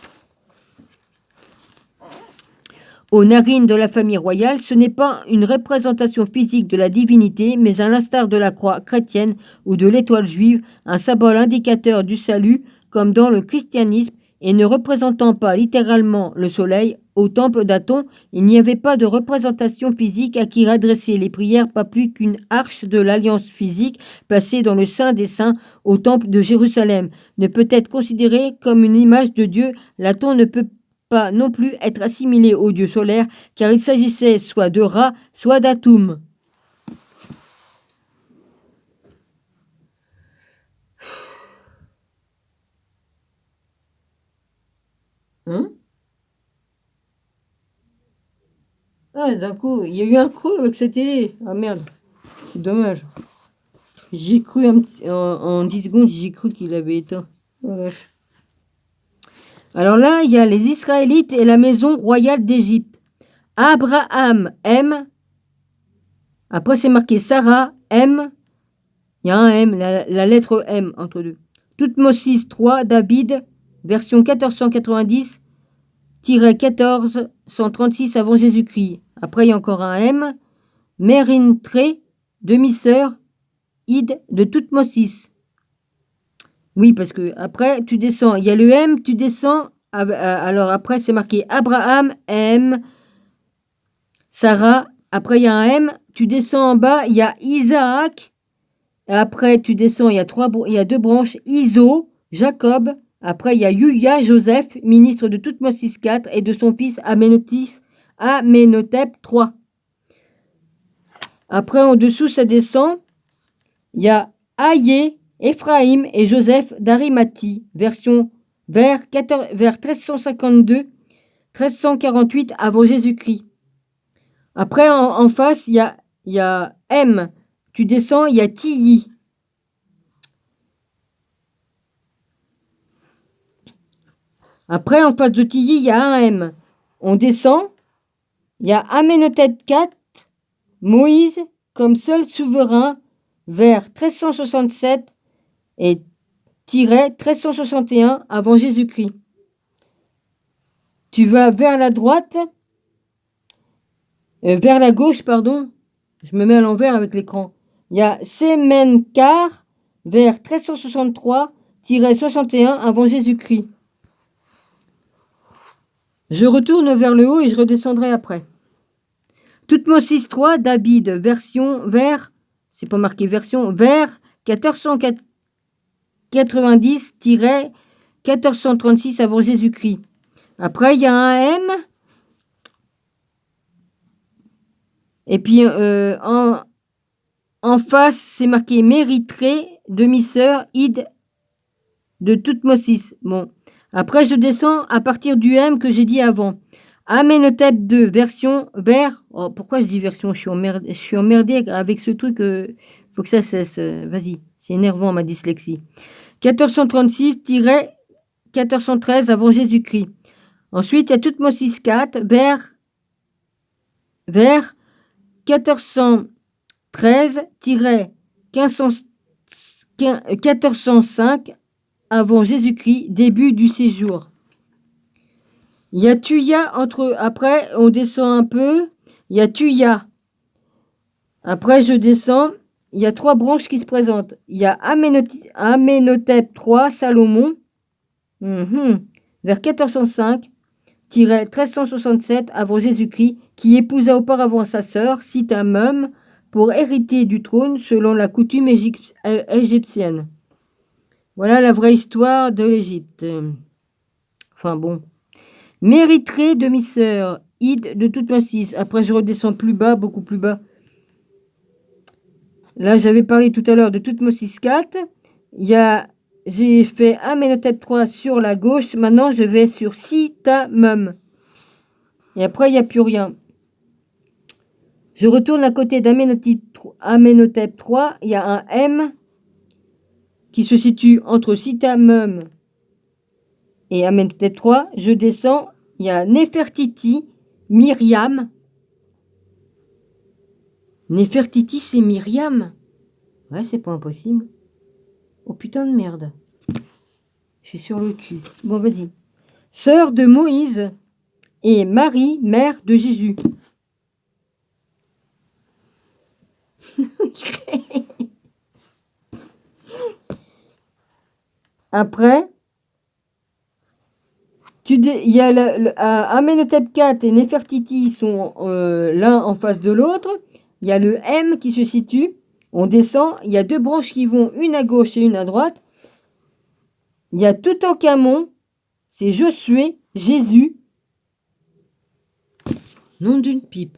narines de la famille royale. Ce n'est pas une représentation physique de la divinité, mais à l'instar de la croix chrétienne ou de l'étoile juive, un symbole indicateur du salut, comme dans le christianisme, et ne représentant pas littéralement le soleil. Au temple d'Aton, il n'y avait pas de représentation physique à qui adresser les prières, pas plus qu'une arche de l'alliance physique placée dans le Saint des Saints au temple de Jérusalem ne peut être considérée comme une image de Dieu. L'Aton ne peut pas non plus être assimilé au dieu solaire, car il s'agissait soit de Ra, soit d'Atum. Hein? Ah, d'un coup, il y a eu un creux avec cette télé. Ah merde, c'est dommage. J'ai cru en 10 secondes, j'ai cru qu'il avait éteint. Oh, alors là, il y a les Israélites et la maison royale d'Égypte. Abraham M. Après, c'est marqué Sarah M. Il y a un M, la lettre M entre deux. Toutmosis 3, David, version 1490-1436 avant Jésus-Christ. Après, il y a encore un M. Mérintré, demi-sœur, Id de Toutmosis. Oui, parce que après, tu descends. Il y a le M, tu descends. Alors après, c'est marqué Abraham, M. Sarah. Après, il y a un M. Tu descends en bas, il y a Isaac. Après, tu descends, il y a deux branches. Iso, Jacob. Après, il y a Yuya, Joseph, ministre de Toutmosis 4 et de son fils Amenhotep 3. Après, en dessous, ça descend. Il y a Aïe, Éphraïm et Joseph d'Arimathie, version vers 1352, 1348 avant Jésus-Christ. Après, en face, il y a M. Tu descends, il y a Tilly. Après, en face de Tilly, il y a un M. On descend, il y a Amenhotep 4, Moïse comme seul souverain vers 1367 et 1361 avant Jésus-Christ. Tu vas vers la droite, vers la gauche, pardon. Je me mets à l'envers avec l'écran. Il y a Semenkar vers 1363-61 avant Jésus-Christ. Je retourne vers le haut et je redescendrai après. Toutmosis 3, David, version vers, c'est pas marqué version, vers 1490-1436 avant Jésus-Christ. Après, il y a un M. Et puis, en face, c'est marqué Mérithré, demi-sœur, Id de Toutmosis. Bon. Après, je descends à partir du M que j'ai dit avant. Amenhotep 2, version vers. Oh, pourquoi je dis version? Je suis emmerdé avec ce truc. Faut que ça cesse. Vas-y, c'est énervant ma dyslexie. 1436-1413 avant Jésus-Christ. Ensuite, il y a Toutmosis 4 vers 1413-1405 avant Jésus-Christ, début du séjour. Il y a Tuya entre. Après, on descend un peu. Il y a Tuya. Après, je descends. Il y a trois branches qui se présentent. Il y a Amenhotep 3, Salomon, vers 1405-1367 avant Jésus-Christ, qui épousa auparavant sa sœur, Sitamum, pour hériter du trône selon la coutume égyptienne. Voilà la vraie histoire de l'Égypte. Enfin bon. Mérithré, demi-sœur, Id de Toutmosis. Après, je redescends plus bas, beaucoup plus bas. Là, j'avais parlé tout à l'heure de Toutmosis 4. J'ai fait Amenhotep 3 sur la gauche. Maintenant, je vais sur Sitamum. Et après, il n'y a plus rien. Je retourne à côté d'Amenhotep III. Il y a un M qui se situe entre Sitamum et Amenhotep III. Je descends. Il y a Nefertiti, Myriam. Nefertiti, c'est Myriam. Ouais, c'est pas impossible. Oh putain de merde. Je suis sur le cul. Bon, vas-y. Sœur de Moïse et Marie, mère de Jésus. Après, il y a Amenhotep IV et Nefertiti sont l'un en face de l'autre. Il y a le M qui se situe. On descend. Il y a deux branches qui vont, une à gauche et une à droite. Il y a Toutankhamon. C'est Josué, Jésus. Nom d'une pipe.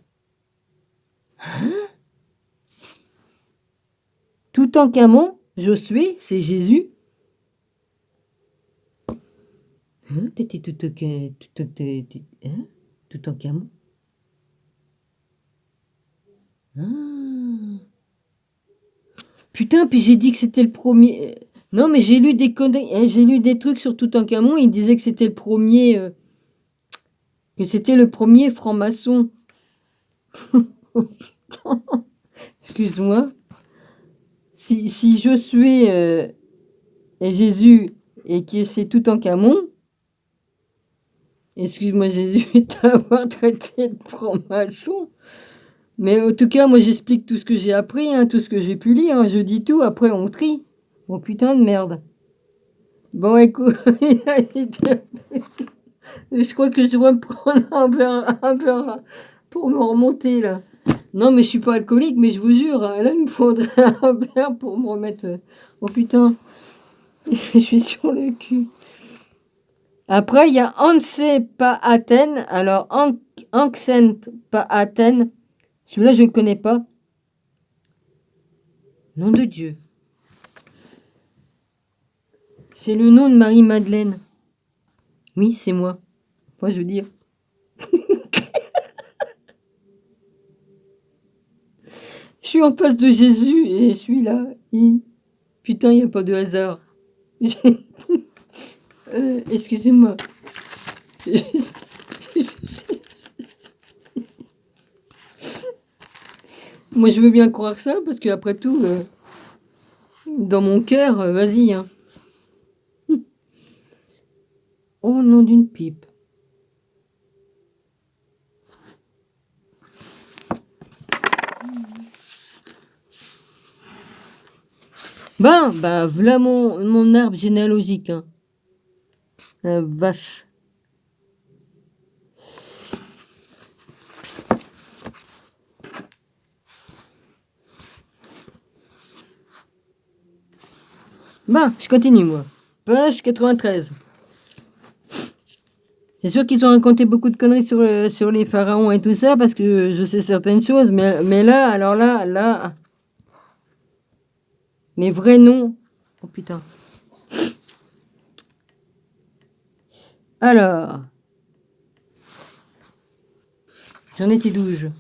Hein? Toutankhamon, Josué, c'est Jésus. Hein? Toutankhamon. Ah. Putain, puis j'ai dit que c'était le premier. Non, mais j'ai lu des conneries. J'ai lu des trucs sur Toutankhamon. Il disait que c'était le premier. Que c'était le premier franc-maçon. Oh putain. Excuse-moi. Si Josué est Jésus et que c'est Toutankhamon, excuse-moi Jésus d'avoir traité de franc-maçon. Mais en tout cas, moi j'explique tout ce que j'ai appris, hein, tout ce que j'ai pu lire. Hein, je dis tout, après on trie. Oh putain de merde. Bon, écoute, je crois que je dois me prendre un verre pour me remonter là. Non, mais je suis pas alcoolique, mais je vous jure, hein, là il me faudrait un verre pour me remettre. Oh putain, je suis sur le cul. Après, il y a Anse-Pa-Aten. Alors, Anse-Pa-Aten. Celui-là, je ne le connais pas. Nom de Dieu. C'est le nom de Marie-Madeleine. Oui, c'est moi. Enfin, je veux dire. Je suis en face de Jésus et je suis là. Putain, il n'y a pas de hasard. Excusez-moi. Moi, je veux bien croire ça, parce qu'après tout, dans mon cœur, vas-y. Hein. Oh, nom d'une pipe. Ben, voilà mon arbre généalogique. Hein. Vache. Ben, je continue, moi. Page 93. C'est sûr qu'ils ont raconté beaucoup de conneries sur les pharaons et tout ça, parce que je sais certaines choses, mais là, alors là... Mes vrais noms. Oh putain. Alors. J'en étais 12.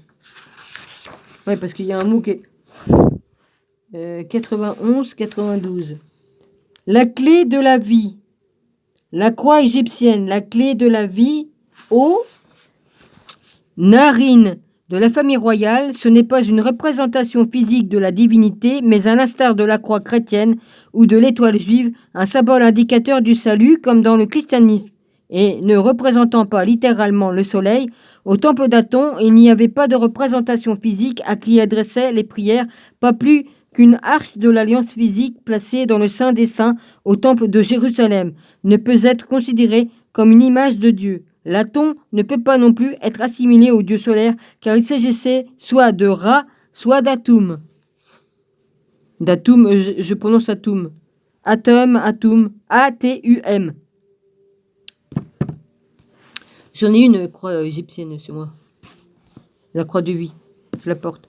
Ouais, parce qu'il y a un mot qui est... 91, 92. La clé de la vie. La croix égyptienne. La clé de la vie aux narines de la famille royale. Ce n'est pas une représentation physique de la divinité, mais à l'instar de la croix chrétienne ou de l'étoile juive, un symbole indicateur du salut, comme dans le christianisme. Et ne représentant pas littéralement le soleil, au temple d'Aton, il n'y avait pas de représentation physique à qui adressaient les prières, pas plus qu'une arche de l'alliance physique placée dans le Saint des Saints au temple de Jérusalem ne peut être considérée comme une image de Dieu. L'Aton ne peut pas non plus être assimilé au dieu solaire, car il s'agissait soit de Ra, soit d'Atum. D'Atum, je prononce Atum. Atum, A-T-U-M. J'en ai une croix égyptienne sur moi. La croix de vie. Je la porte.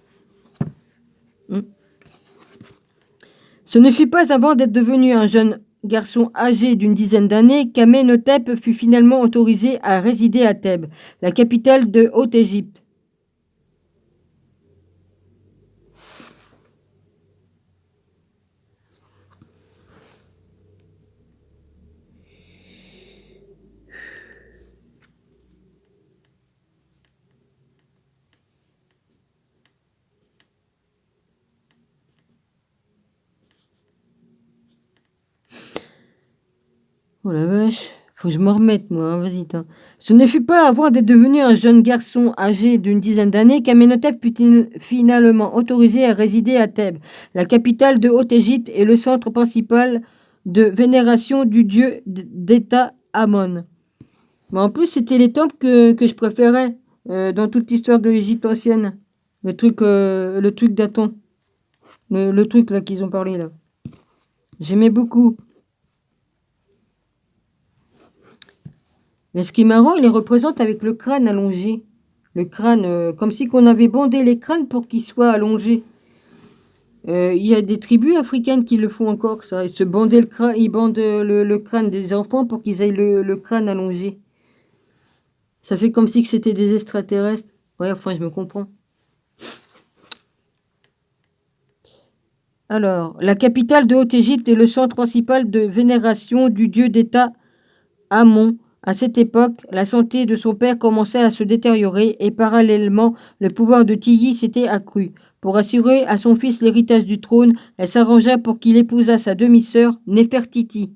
Ce ne fut pas avant d'être devenu un jeune garçon âgé d'une dizaine d'années qu'Amenhotep fut finalement autorisé à résider à Thèbes, la capitale de Haute-Égypte. Oh la vache, faut que je m'en remette, moi, hein, vas-y, attends. Ce ne fut pas avant d'être devenu un jeune garçon âgé d'une dizaine d'années qu'Amenhotep fut finalement autorisé à résider à Thèbes, la capitale de Haute-Égypte et le centre principal de vénération du dieu d'État Amon. Mais en plus, c'était les temples que je préférais dans toute l'histoire de l'Égypte ancienne. Le truc d'Aton. Le truc là qu'ils ont parlé là. J'aimais beaucoup. Mais ce qui est marrant, il les représente avec le crâne allongé. Le crâne, comme si qu'on avait bandé les crânes pour qu'ils soient allongés. Il y a des tribus africaines qui le font encore, ça. Ils bandent le crâne des enfants pour qu'ils aient le crâne allongé. Ça fait comme si que c'était des extraterrestres. Ouais, enfin, je me comprends. Alors, la capitale de Haute-Égypte est le centre principal de vénération du dieu d'État Amon. À cette époque, la santé de son père commençait à se détériorer et parallèlement, le pouvoir de Tilly s'était accru. Pour assurer à son fils l'héritage du trône, elle s'arrangea pour qu'il épousât sa demi-sœur Néfertiti,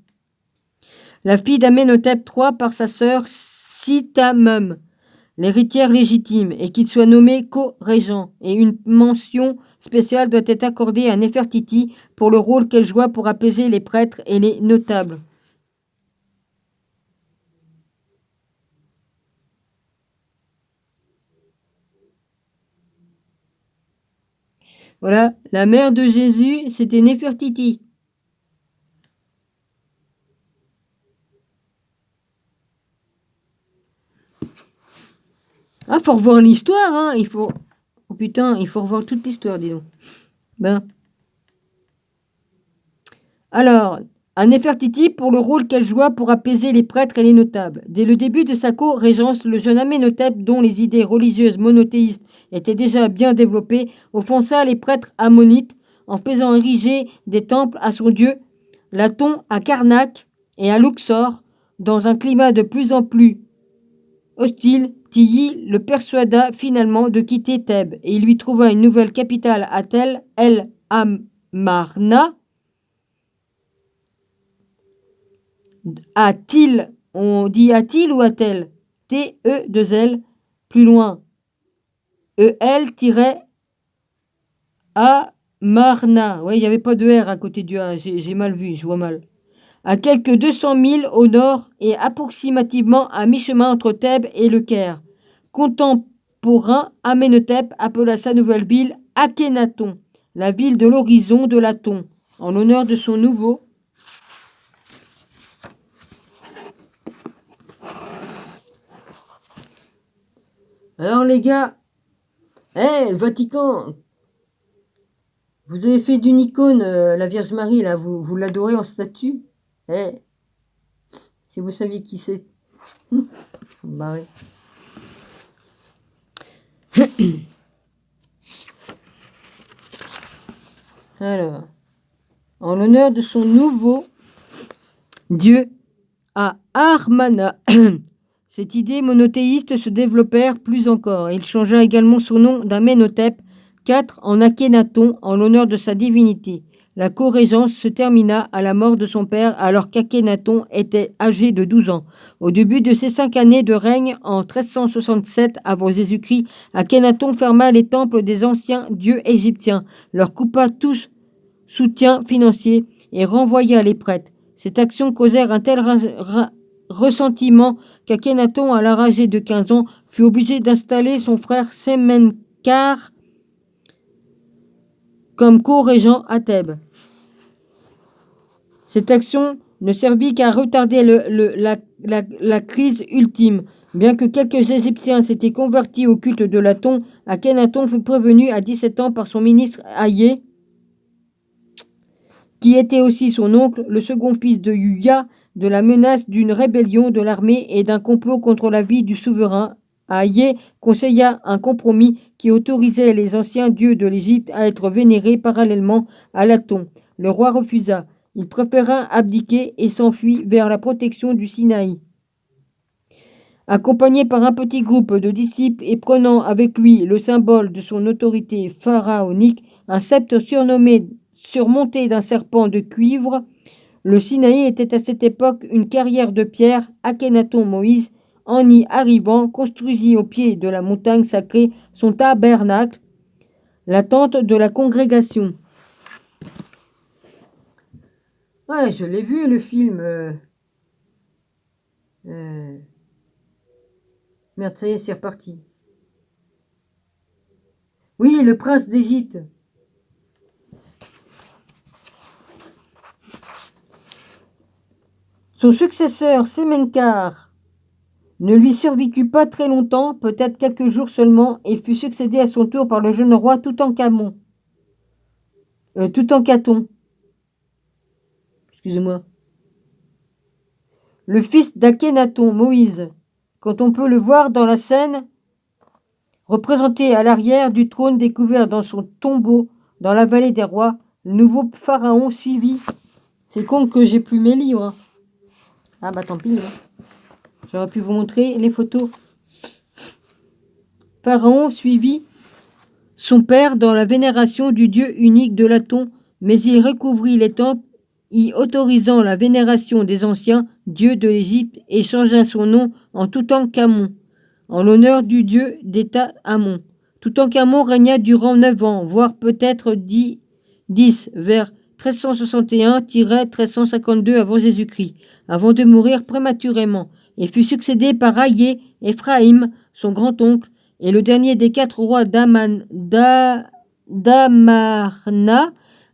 la fille d'Amenhotep III par sa sœur Sitamum, l'héritière légitime, et qu'il soit nommé co-régent. Et une mention spéciale doit être accordée à Néfertiti pour le rôle qu'elle joua pour apaiser les prêtres et les notables. Voilà, la mère de Jésus, c'était Néfertiti. Ah, faut revoir l'histoire, hein, il faut... Oh putain, il faut revoir toute l'histoire, dis donc. Ben. Alors, à Néfertiti pour le rôle qu'elle joua pour apaiser les prêtres et les notables. Dès le début de sa co-régence, le jeune Amenhotep, dont les idées religieuses monothéistes étaient déjà bien développées, offensa les prêtres ammonites en faisant ériger des temples à son dieu, Laton à Karnak et à Luxor, dans un climat de plus en plus hostile. Tilly le persuada finalement de quitter Thèbes et il lui trouva une nouvelle capitale à Tel El Amarna. A-t-il, on dit a-t-il ou a-t-elle? T-E-2-L, plus loin. E-L-A-Marna. Oui, il n'y avait pas de R à côté du A, j'ai mal vu, je vois mal. À quelques 200 000 au nord et approximativement à mi-chemin entre Thèbes et le Caire. Contemporain, Amenhotep appela sa nouvelle ville Akhenaton, la ville de l'horizon de Laton, en l'honneur de son nouveau. Alors les gars, le Vatican, vous avez fait d'une icône la Vierge Marie, là, vous l'adorez en statue. Si vous saviez qui c'est. Bah oui. Alors, en l'honneur de son nouveau dieu à Armana, cette idée monothéiste se développèrent plus encore. Il changea également son nom d'Amenhotep IV en Akhenaton en l'honneur de sa divinité. La co-régence se termina à la mort de son père alors qu'Akhenaton était âgé de 12 ans. Au début de ses 5 années de règne, en 1367 avant Jésus-Christ, Akhenaton ferma les temples des anciens dieux égyptiens, leur coupa tous soutien financier et renvoya les prêtres. Cette action causèrent un tel ressentiment qu'Akhenaton, à l'âge âgé de 15 ans, fut obligé d'installer son frère Semenkar comme co-régent à Thèbes. Cette action ne servit qu'à retarder la crise ultime. Bien que quelques Égyptiens s'étaient convertis au culte de Laton, Akhenaton fut prévenu à 17 ans par son ministre Hayé, qui était aussi son oncle, le second fils de Yuya, de la menace d'une rébellion de l'armée et d'un complot contre la vie du souverain. Hayé conseilla un compromis qui autorisait les anciens dieux de l'Égypte à être vénérés parallèlement à Laton. Le roi refusa. Il préféra abdiquer et s'enfuit vers la protection du Sinaï. Accompagné par un petit groupe de disciples et prenant avec lui le symbole de son autorité pharaonique, un sceptre surmonté d'un serpent de cuivre, Le Sinaï était à cette époque une carrière de pierre. Akhenaton Moïse, en y arrivant, construisit au pied de la montagne sacrée son tabernacle, la tente de la congrégation. Ouais, je l'ai vu le film. Merde, ça y est, c'est reparti. Oui, le prince d'Égypte. Son successeur, Sémenkar, ne lui survécut pas très longtemps, peut-être quelques jours seulement, et fut succédé à son tour par le jeune roi Toutankhamon. Toutankhaton. Excusez-moi. Le fils d'Akhenaton, Moïse, quand on peut le voir dans la scène, représenté à l'arrière du trône découvert dans son tombeau dans la vallée des rois, le nouveau pharaon suivi. C'est con que j'ai plus mes livres. Ah bah tant pis. J'aurais pu vous montrer les photos. Pharaon suivit son père dans la vénération du dieu unique de l'Aton, mais il recouvrit les temples, y autorisant la vénération des anciens dieux de l'Égypte, et changea son nom en Toutankhamon, en l'honneur du dieu d'État Amon. Toutankhamon régna durant 9 ans, voire peut-être 10 vers 1361-1352 avant Jésus-Christ, avant de mourir prématurément, et fut succédé par Aïe, Éphraïm, son grand-oncle, et le dernier des 4 rois d'Amarna.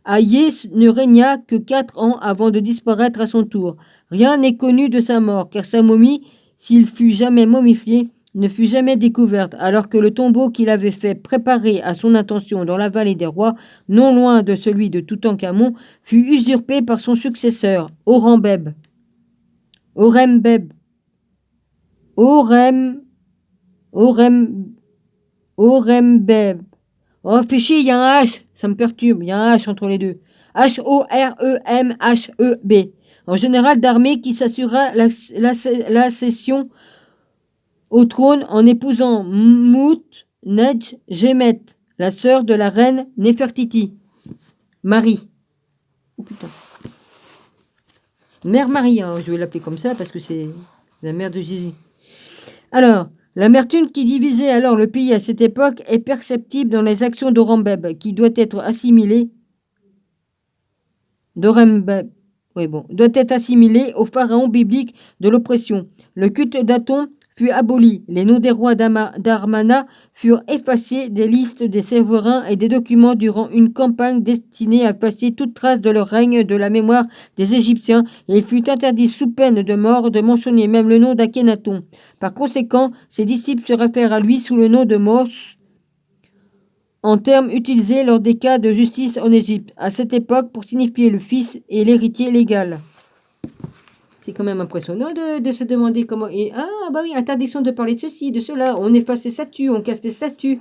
Aïe ne régna que 4 ans avant de disparaître à son tour. Rien n'est connu de sa mort, car sa momie, s'il fut jamais momifié, ne fut jamais découverte, alors que le tombeau qu'il avait fait préparer à son intention dans la vallée des rois, non loin de celui de Toutankhamon, fut usurpé par son successeur, Horembeb. Horembeb. Oh, fais chier, il y a un H, ça me perturbe, il y a un H entre les deux. Horemheb. En général d'armée qui s'assura la cession au trône en épousant Mout-Nej-Gemet, la sœur de la reine Néfertiti. Marie. Oh putain. Mère Marie, hein, je vais l'appeler comme ça parce que c'est la mère de Jésus. Alors, l'amertume qui divisait alors le pays à cette époque est perceptible dans les actions d'Horembeb, qui doit être assimilé doit être assimilé au pharaon biblique de l'oppression. Le culte d'Aton fut aboli. Les noms des rois d'Armana furent effacés des listes des souverains et des documents durant une campagne destinée à effacer toute trace de leur règne de la mémoire des Égyptiens, et il fut interdit sous peine de mort de mentionner même le nom d'Akhenaton. Par conséquent, ses disciples se réfèrent à lui sous le nom de Mos, en termes utilisés lors des cas de justice en Égypte, à cette époque pour signifier le fils et l'héritier légal. C'est quand même impressionnant de se demander comment... bah oui, interdiction de parler de ceci, de cela, on efface les statues, on casse les statues.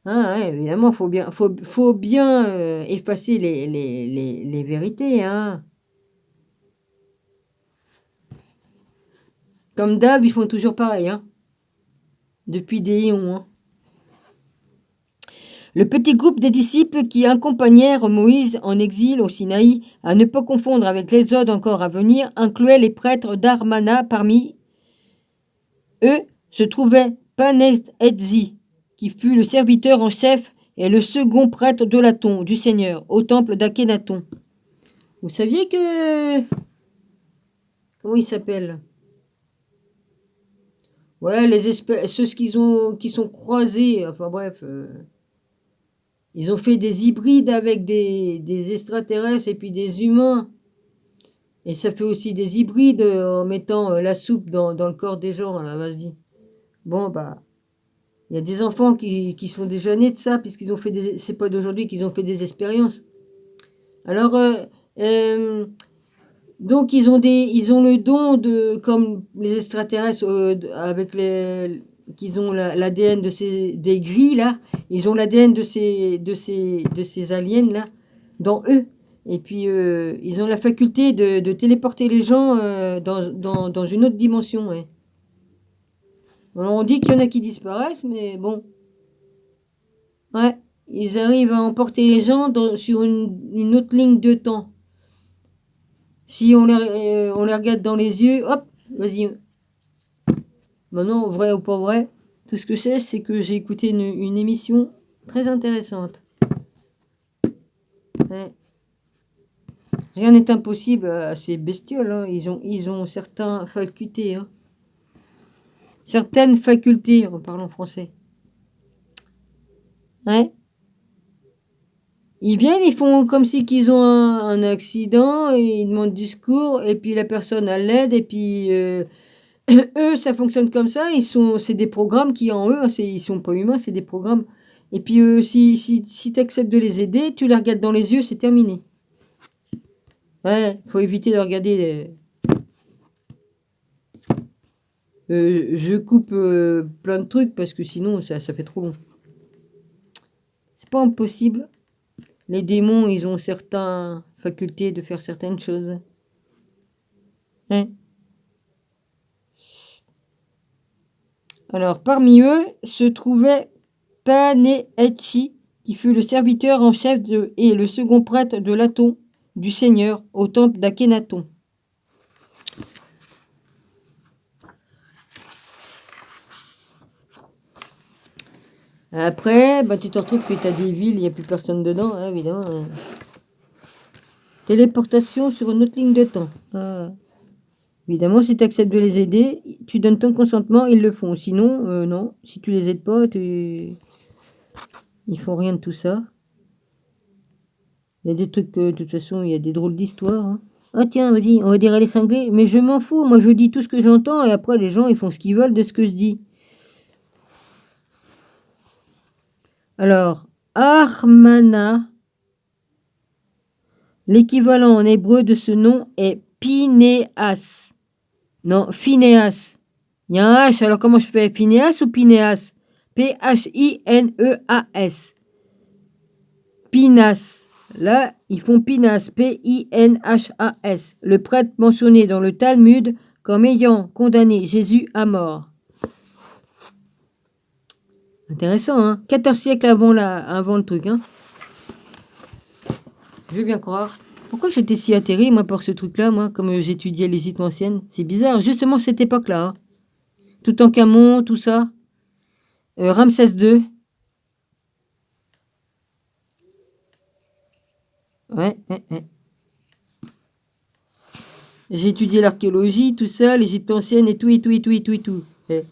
Ah, ouais, évidemment, faut bien effacer les vérités. Hein. Comme d'hab, ils font toujours pareil. Hein. Depuis des éons. Hein. Le petit groupe des disciples qui accompagnèrent Moïse en exil au Sinaï, à ne pas confondre avec l'Exode encore à venir, incluait les prêtres d'Armana. Parmi eux se trouvait Panet-Etzi, qui fut le serviteur en chef et le second prêtre de l'Aton, du Seigneur, au temple d'Akhenaton. Vous saviez que... Comment il s'appelle? Ouais, les espèces, ceux qui sont croisés, enfin bref... Ils ont fait des hybrides avec des extraterrestres et puis des humains. Et ça fait aussi des hybrides en mettant la soupe dans le corps des gens. Là, vas-y. Bon, bah, il y a des enfants qui sont déjà nés de ça, puisqu'ils ont fait des... C'est pas d'aujourd'hui qu'ils ont fait des expériences. Alors, donc ils ont le don de, comme les extraterrestres avec qu'ils ont l'ADN des gris là, ils ont l'ADN de ces aliens là dans eux, et puis ils ont la faculté de téléporter les gens dans une autre dimension. Ouais. Alors on dit qu'il y en a qui disparaissent, mais bon, ouais, ils arrivent à emporter les gens sur une autre ligne de temps. Si on les regarde dans les yeux, hop, vas-y. Maintenant, vrai ou pas vrai, tout ce que je sais, c'est que j'ai écouté une émission très intéressante. Ouais. Rien n'est impossible à ces bestioles. Hein. Ils ont certaines facultés. Hein. Certaines facultés, en parlant français. Ouais. Ils viennent, ils font comme si qu'ils ont un accident, et ils demandent du secours, et puis la personne elle l'aide, et puis eux, ça fonctionne comme ça. C'est des programmes qui en eux, hein, ils sont pas humains, c'est des programmes. Et puis si tu acceptes de les aider, tu les regardes dans les yeux, c'est terminé. Ouais, faut éviter de regarder. Je coupe plein de trucs parce que sinon ça fait trop long. C'est pas impossible. Les démons, ils ont certaines facultés de faire certaines choses. Hein. Alors, parmi eux se trouvait Panéhachi, qui fut le serviteur en chef et le second prêtre de l'Aton du Seigneur au temple d'Akhenaton. Après, bah, tu te retrouves que tu as des villes, il n'y a plus personne dedans, hein, évidemment. Hein. Téléportation sur une autre ligne de temps. Ah. Évidemment, si tu acceptes de les aider, tu donnes ton consentement, ils le font. Sinon, non. Si tu les aides pas, ils font rien de tout ça. Il y a des trucs, de toute façon, il y a des drôles d'histoires. Hein. Ah tiens, vas-y, on va dire les cinglés. Mais je m'en fous, moi je dis tout ce que j'entends et après les gens ils font ce qu'ils veulent de ce que je dis. Alors, Armana, l'équivalent en hébreu de ce nom est Pinéas. Non, Phinéas. Il y a un H, alors comment je fais? Phinéas ou Pinéas? P-H-I-N-E-A-S. Pinas. Là, ils font Pinas, P-I-N-H-A-S. Le prêtre mentionné dans le Talmud comme ayant condamné Jésus à mort. Intéressant, hein? 14 siècles avant le truc, hein? Je veux bien croire. Pourquoi j'étais si atterri, moi, par ce truc-là, moi, comme j'étudiais l'Égypte ancienne? C'est bizarre, justement cette époque-là. Hein? Toutankhamon, tout ça. Ramsès II. Ouais. J'ai étudié l'archéologie, tout ça, l'Égypte ancienne et tout. C'est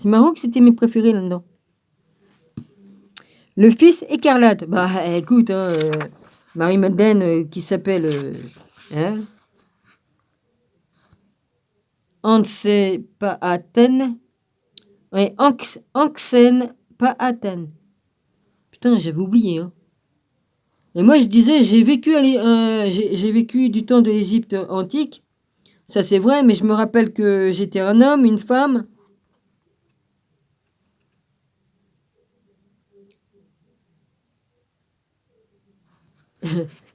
marrant que c'était mes préférés là-dedans. Le fils écarlate. Bah écoute, hein, Marie-Madeleine qui s'appelle hein, Anse Paaten. Ouais, Anxen Paaten. Putain, j'avais oublié. Hein. Et moi je disais, j'ai vécu du temps de l'Égypte antique. Ça c'est vrai, mais je me rappelle que j'étais un homme, une femme.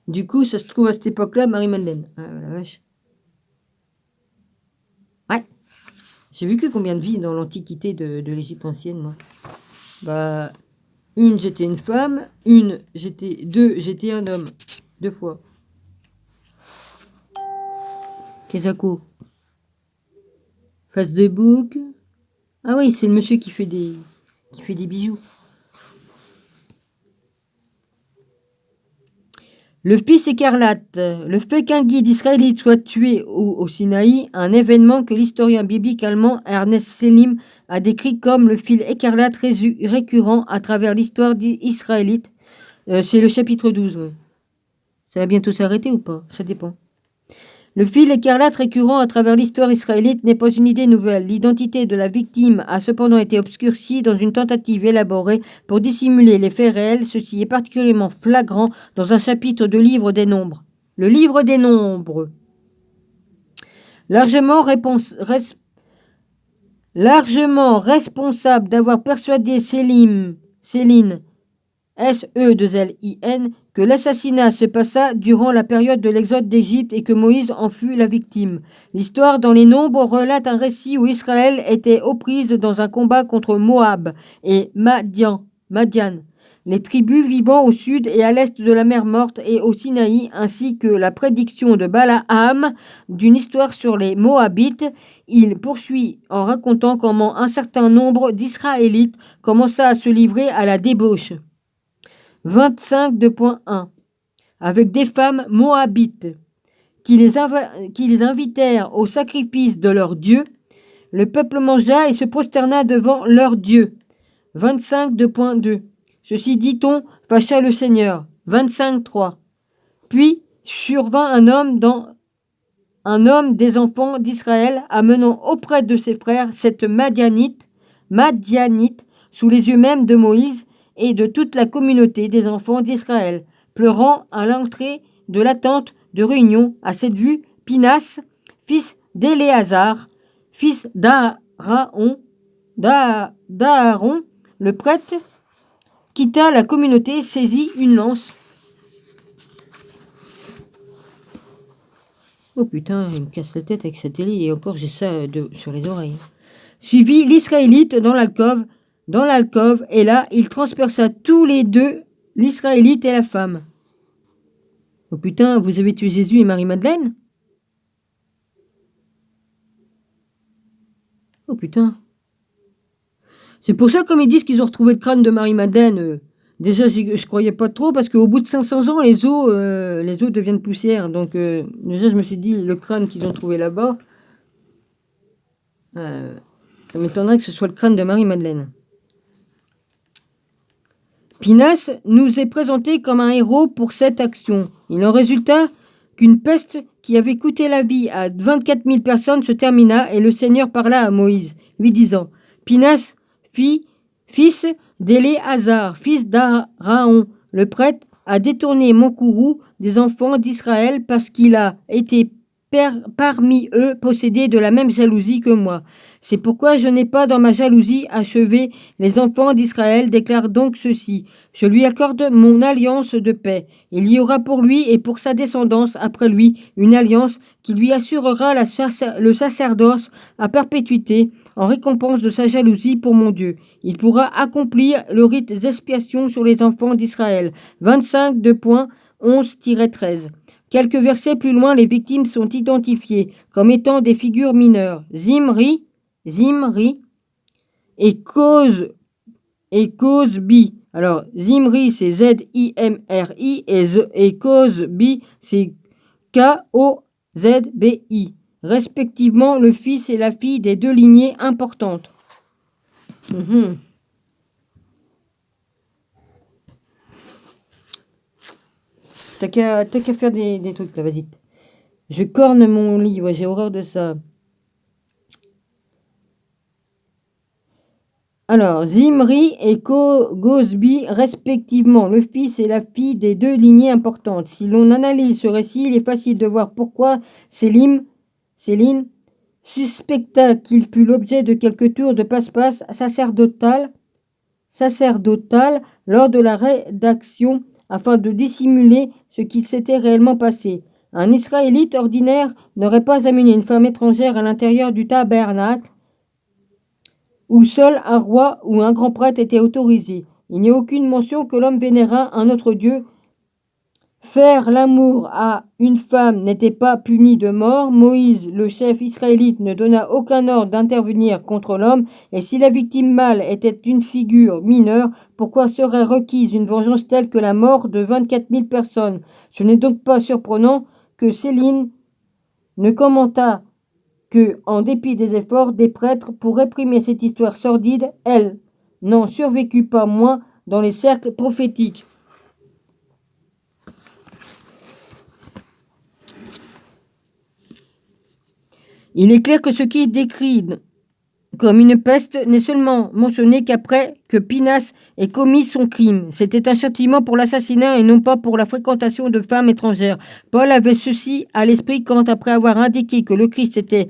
Du coup, ça se trouve à cette époque-là, Marie-Madeleine. Ah, la vache. Ouais. J'ai vécu combien de vies dans l'Antiquité de l'Égypte ancienne, moi? Bah, une, j'étais une femme. J'étais un homme. 2 fois. Kezako. Face de bouc. Ah oui, c'est le monsieur qui fait des bijoux. Le fils écarlate. Le fait qu'un guide israélite soit tué au Sinaï, un événement que l'historien biblique allemand Ernest Selim a décrit comme le fil écarlate récurrent à travers l'histoire israélite. C'est le chapitre 12. Ouais. Ça va bientôt s'arrêter ou pas? Ça dépend. Le fil écarlate récurrent à travers l'histoire israélite n'est pas une idée nouvelle. L'identité de la victime a cependant été obscurcie dans une tentative élaborée pour dissimuler les faits réels. Ceci est particulièrement flagrant dans un chapitre de Livre des Nombres. Le Livre des Nombres. Largement responsable d'avoir persuadé Céline S-E-2-L-I-N, que l'assassinat se passa durant la période de l'exode d'Égypte et que Moïse en fut la victime. L'histoire dans les Nombres relate un récit où Israël était aux prises dans un combat contre Moab et Madian. les tribus vivant au sud et à l'est de la mer Morte et au Sinaï, ainsi que la prédiction de Balaam d'une histoire sur les Moabites. Il poursuit en racontant comment un certain nombre d'Israélites commença à se livrer à la débauche. 25.1 avec des femmes moabites qui les invitèrent au sacrifice de leur Dieu. Le peuple mangea et se prosterna devant leur Dieu. 25.2 Ceci dit-on fâcha le Seigneur. 25.3 Puis survint un homme des enfants d'Israël, amenant auprès de ses frères cette Madianite, sous les yeux même de Moïse et de toute la communauté des enfants d'Israël, pleurant à l'entrée de la tente de réunion. À cette vue, Pinas, fils d'Éléazar, fils d'Aaron, le prêtre, quitta la communauté, saisit une lance. Oh putain, il me casse la tête avec cette télé et encore j'ai ça sur les oreilles. Suivit l'Israélite dans l'alcôve, et là, il transperça tous les deux, l'Israélite et la femme. Oh putain, vous avez tué Jésus et Marie-Madeleine? Oh putain. C'est pour ça, comme ils disent qu'ils ont retrouvé le crâne de Marie-Madeleine, déjà je croyais pas trop, parce qu'au bout de 500 ans, les os deviennent poussière. Donc déjà je me suis dit, le crâne qu'ils ont trouvé là-bas, ça m'étonnerait que ce soit le crâne de Marie-Madeleine. Pinas nous est présenté comme un héros pour cette action. Il en résulta qu'une peste qui avait coûté la vie à 24 000 personnes se termina, et le Seigneur parla à Moïse, lui disant, Pinas, fils d'Éléazar, fils d'Aaron, le prêtre, a détourné mon courroux des enfants d'Israël parce qu'il a été parmi eux possédé de la même jalousie que moi. C'est pourquoi je n'ai pas dans ma jalousie achevé les enfants d'Israël, déclare donc ceci. Je lui accorde mon alliance de paix. Il y aura pour lui et pour sa descendance après lui une alliance qui lui assurera le sacerdoce à perpétuité en récompense de sa jalousie pour mon Dieu. Il pourra accomplir le rite d'expiation sur les enfants d'Israël. 25.11-13 Quelques versets plus loin, les victimes sont identifiées comme étant des figures mineures. Zimri et Cozbi. Alors, Zimri, c'est Z-I-M-R-I et Cozbi, c'est K-O-Z-B-I. Respectivement, le fils et la fille des deux lignées importantes. T'as qu'à faire des trucs là, vas-y. Je corne mon lit, ouais, j'ai horreur de ça. Alors, Zimri et Cozbi, respectivement, le fils et la fille des deux lignées importantes. Si l'on analyse ce récit, il est facile de voir pourquoi Céline suspecta qu'il fut l'objet de quelques tours de passe-passe sacerdotal lors de la rédaction afin de dissimuler ce qui s'était réellement passé. Un Israélite ordinaire n'aurait pas amené une femme étrangère à l'intérieur du tabernacle où seul un roi ou un grand prêtre était autorisé. Il n'y a aucune mention que l'homme vénéra un autre dieu. Faire l'amour à une femme n'était pas puni de mort. Moïse, le chef israélite, ne donna aucun ordre d'intervenir contre l'homme, et si la victime mâle était une figure mineure, pourquoi serait requise une vengeance telle que la mort de 24 000 personnes? Ce n'est donc pas surprenant que Céline ne commentât que, en dépit des efforts des prêtres pour réprimer cette histoire sordide, elle n'en survécut pas moins dans les cercles prophétiques. Il est clair que ce qui est décrit comme une peste n'est seulement mentionné qu'après que Pinas ait commis son crime. C'était un châtiment pour l'assassinat et non pas pour la fréquentation de femmes étrangères. Paul avait ceci à l'esprit quand, après avoir indiqué que le Christ était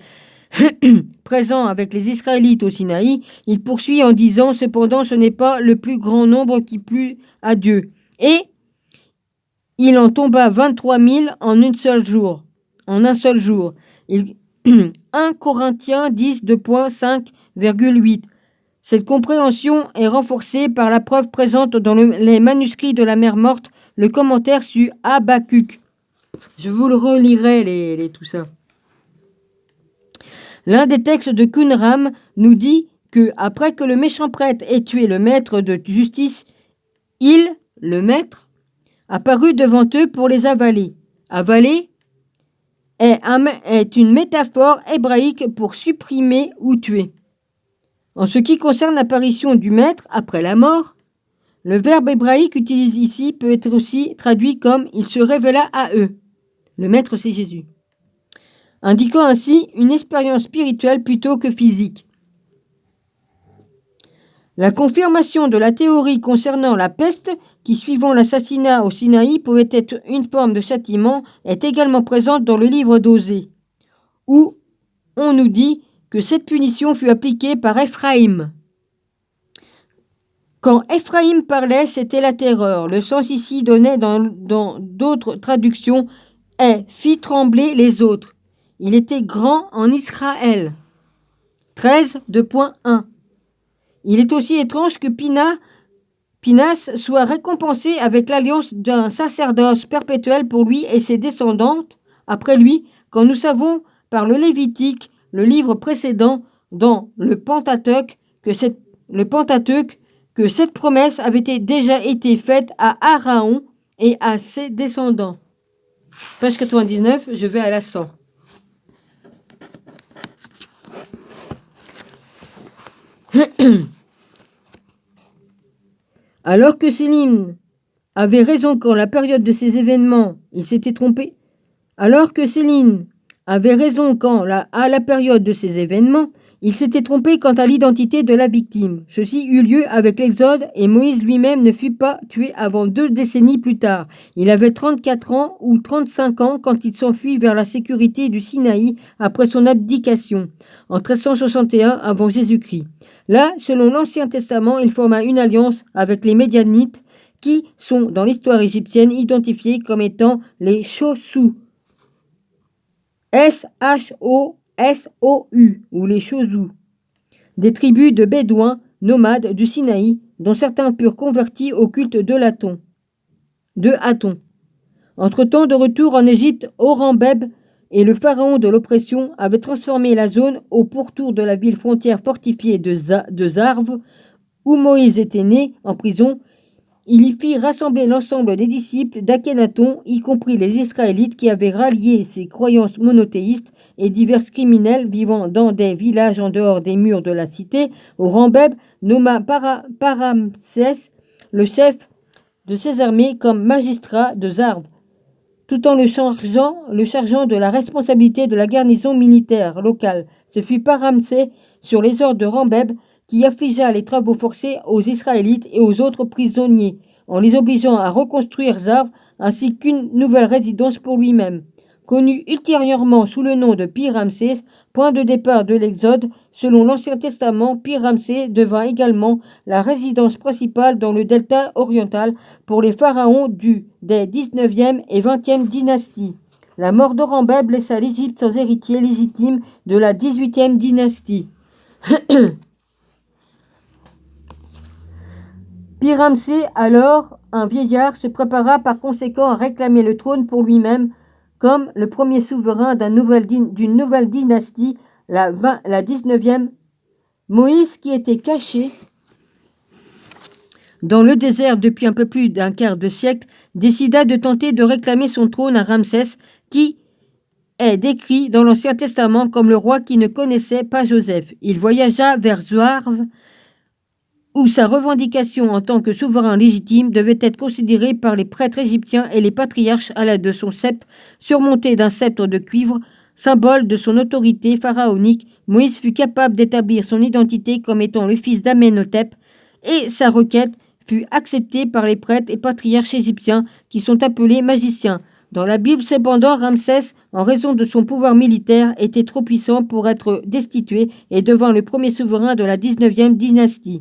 présent avec les Israélites au Sinaï, il poursuit en disant « Cependant, ce n'est pas le plus grand nombre qui plut à Dieu. » Et il en tomba 23 000 en un seul jour. 1 Corinthiens 10, 2.5,8. Cette compréhension est renforcée par la preuve présente dans les manuscrits de la mer morte, le commentaire sur Habakkuk. Je vous le relirai, tout ça. L'un des textes de Qumran nous dit que, après que le méchant prêtre ait tué le maître de justice, il, le maître, apparut devant eux pour les avaler. Avaler est une métaphore hébraïque pour supprimer ou tuer. En ce qui concerne l'apparition du maître après la mort, le verbe hébraïque utilisé ici peut être aussi traduit comme « il se révéla à eux ». Le maître, c'est Jésus. Indiquant ainsi une expérience spirituelle plutôt que physique. La confirmation de la théorie concernant la peste, qui suivant l'assassinat au Sinaï pouvait être une forme de châtiment, est également présente dans le livre d'Osée, où on nous dit que cette punition fut appliquée par Éphraïm. Quand Éphraïm parlait, c'était la terreur. Le sens ici donné dans d'autres traductions est « fit trembler les autres ». Il était grand en Israël. 13.1. Il est aussi étrange que Pinas soit récompensé avec l'alliance d'un sacerdoce perpétuel pour lui et ses descendantes après lui, quand nous savons par le Lévitique, le livre précédent, dans le Pentateuque, que cette promesse avait déjà été faite à Aaron et à ses descendants. Page 99, je vais à la 100. Alors que Céline avait raison quand la période de ces événements, il s'était trompé. Alors que Céline avait raison à la période de ces événements, il s'était trompé quant à l'identité de la victime. Ceci eut lieu avec l'Exode et Moïse lui-même ne fut pas tué avant 2 décennies plus tard. Il avait 34 ans ou 35 ans quand il s'enfuit vers la sécurité du Sinaï après son abdication, en 1361 avant Jésus-Christ. Là, selon l'Ancien Testament, il forma une alliance avec les Médianites qui sont dans l'histoire égyptienne identifiés comme étant les Chossu. Shosou ou les Chossu, des tribus de Bédouins nomades du Sinaï, dont certains furent convertis au culte de Hathon. Entre-temps, de retour en Égypte, Horembeb et le pharaon de l'oppression avaient transformé la zone au pourtour de la ville frontière fortifiée de Zarv, où Moïse était né en prison. Il y fit rassembler l'ensemble des disciples d'Akhénaton, y compris les Israélites qui avaient rallié ses croyances monothéistes et divers criminels vivant dans des villages en dehors des murs de la cité. Horembeb nomma Paramsès, le chef de ses armées, comme magistrat de Zarv, tout en le chargeant de la responsabilité de la garnison militaire locale. Ce fut Paramsès, sur les ordres de Horembeb, qui affligea les travaux forcés aux Israélites et aux autres prisonniers, en les obligeant à reconstruire Zarv ainsi qu'une nouvelle résidence pour lui-même. Connu ultérieurement sous le nom de Pi-Ramsès, point de départ de l'Exode, selon l'Ancien Testament, Pi-Ramsès devint également la résidence principale dans le delta oriental pour les pharaons des 19e et 20e dynasties. La mort d'Horembeb laissa l'Égypte sans héritier légitime de la 18e dynastie. Pi-Ramsès, alors un vieillard, se prépara par conséquent à réclamer le trône pour lui-même comme le premier souverain d'une nouvelle dynastie, la 19e. Moïse, qui était caché dans le désert depuis un peu plus d'un quart de siècle, décida de tenter de réclamer son trône à Ramsès, qui est décrit dans l'Ancien Testament comme le roi qui ne connaissait pas Joseph. Il voyagea vers Zarv, où sa revendication en tant que souverain légitime devait être considérée par les prêtres égyptiens et les patriarches à l'aide de son sceptre, surmonté d'un sceptre de cuivre, symbole de son autorité pharaonique. Moïse fut capable d'établir son identité comme étant le fils d'Amenhotep, et sa requête fut acceptée par les prêtres et patriarches égyptiens qui sont appelés magiciens. Dans la Bible, cependant, Ramsès, en raison de son pouvoir militaire, était trop puissant pour être destitué et devint le premier souverain de la 19e dynastie.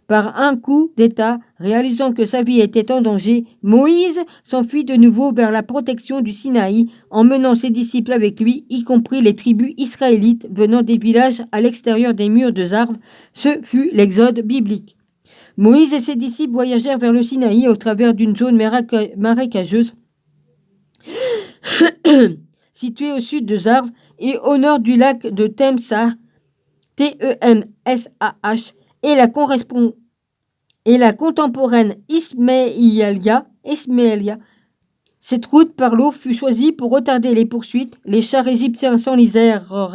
Par un coup d'État, réalisant que sa vie était en danger, Moïse s'enfuit de nouveau vers la protection du Sinaï, emmenant ses disciples avec lui, y compris les tribus israélites venant des villages à l'extérieur des murs de Zarv. Ce fut l'exode biblique. Moïse et ses disciples voyagèrent vers le Sinaï au travers d'une zone marécageuse située au sud de Zarv et au nord du lac de Temsah, Temsah, et la contemporaine Ismaïlia. Cette route par l'eau fut choisie pour retarder les poursuites. Les chars égyptiens s'enlisèrent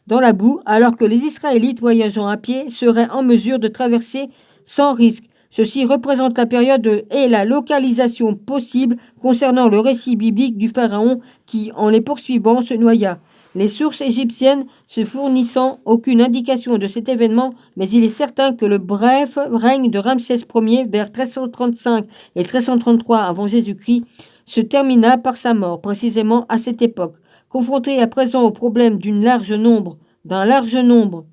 dans la boue, alors que les Israélites voyageant à pied seraient en mesure de traverser sans risque. Ceci représente la période et la localisation possible concernant le récit biblique du pharaon qui, en les poursuivant, se noya. Les sources égyptiennes se fournissant aucune indication de cet événement, mais il est certain que le bref règne de Ramsès Ier vers 1335 et 1333 avant Jésus-Christ se termina par sa mort, précisément à cette époque. Confronté à présent au problème d'un large nombre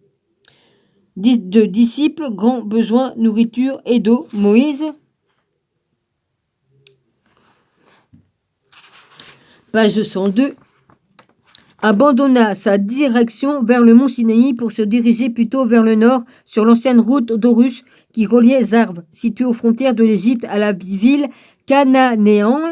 de disciples, grand besoin, nourriture et d'eau, Moïse, page 102, abandonna sa direction vers le mont Sinaï pour se diriger plutôt vers le nord sur l'ancienne route d'Horus qui reliait Zarv, située aux frontières de l'Égypte, à la ville cananéenne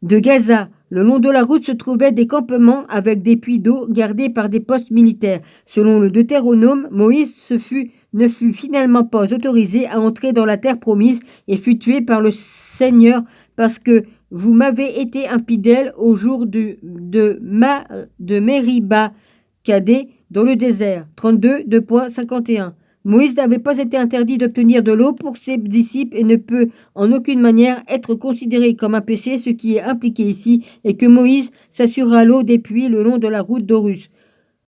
de Gaza. Le long de la route se trouvaient des campements avec des puits d'eau gardés par des postes militaires. Selon le Deutéronome, Moïse ne fut finalement pas autorisé à entrer dans la terre promise et fut tué par le Seigneur parce que vous m'avez été infidèle au jour de Meriba Kadé dans le désert. 32, 2.51. Moïse n'avait pas été interdit d'obtenir de l'eau pour ses disciples et ne peut en aucune manière être considéré comme un péché. Ce qui est impliqué ici est que Moïse s'assura l'eau des puits le long de la route d'Horus.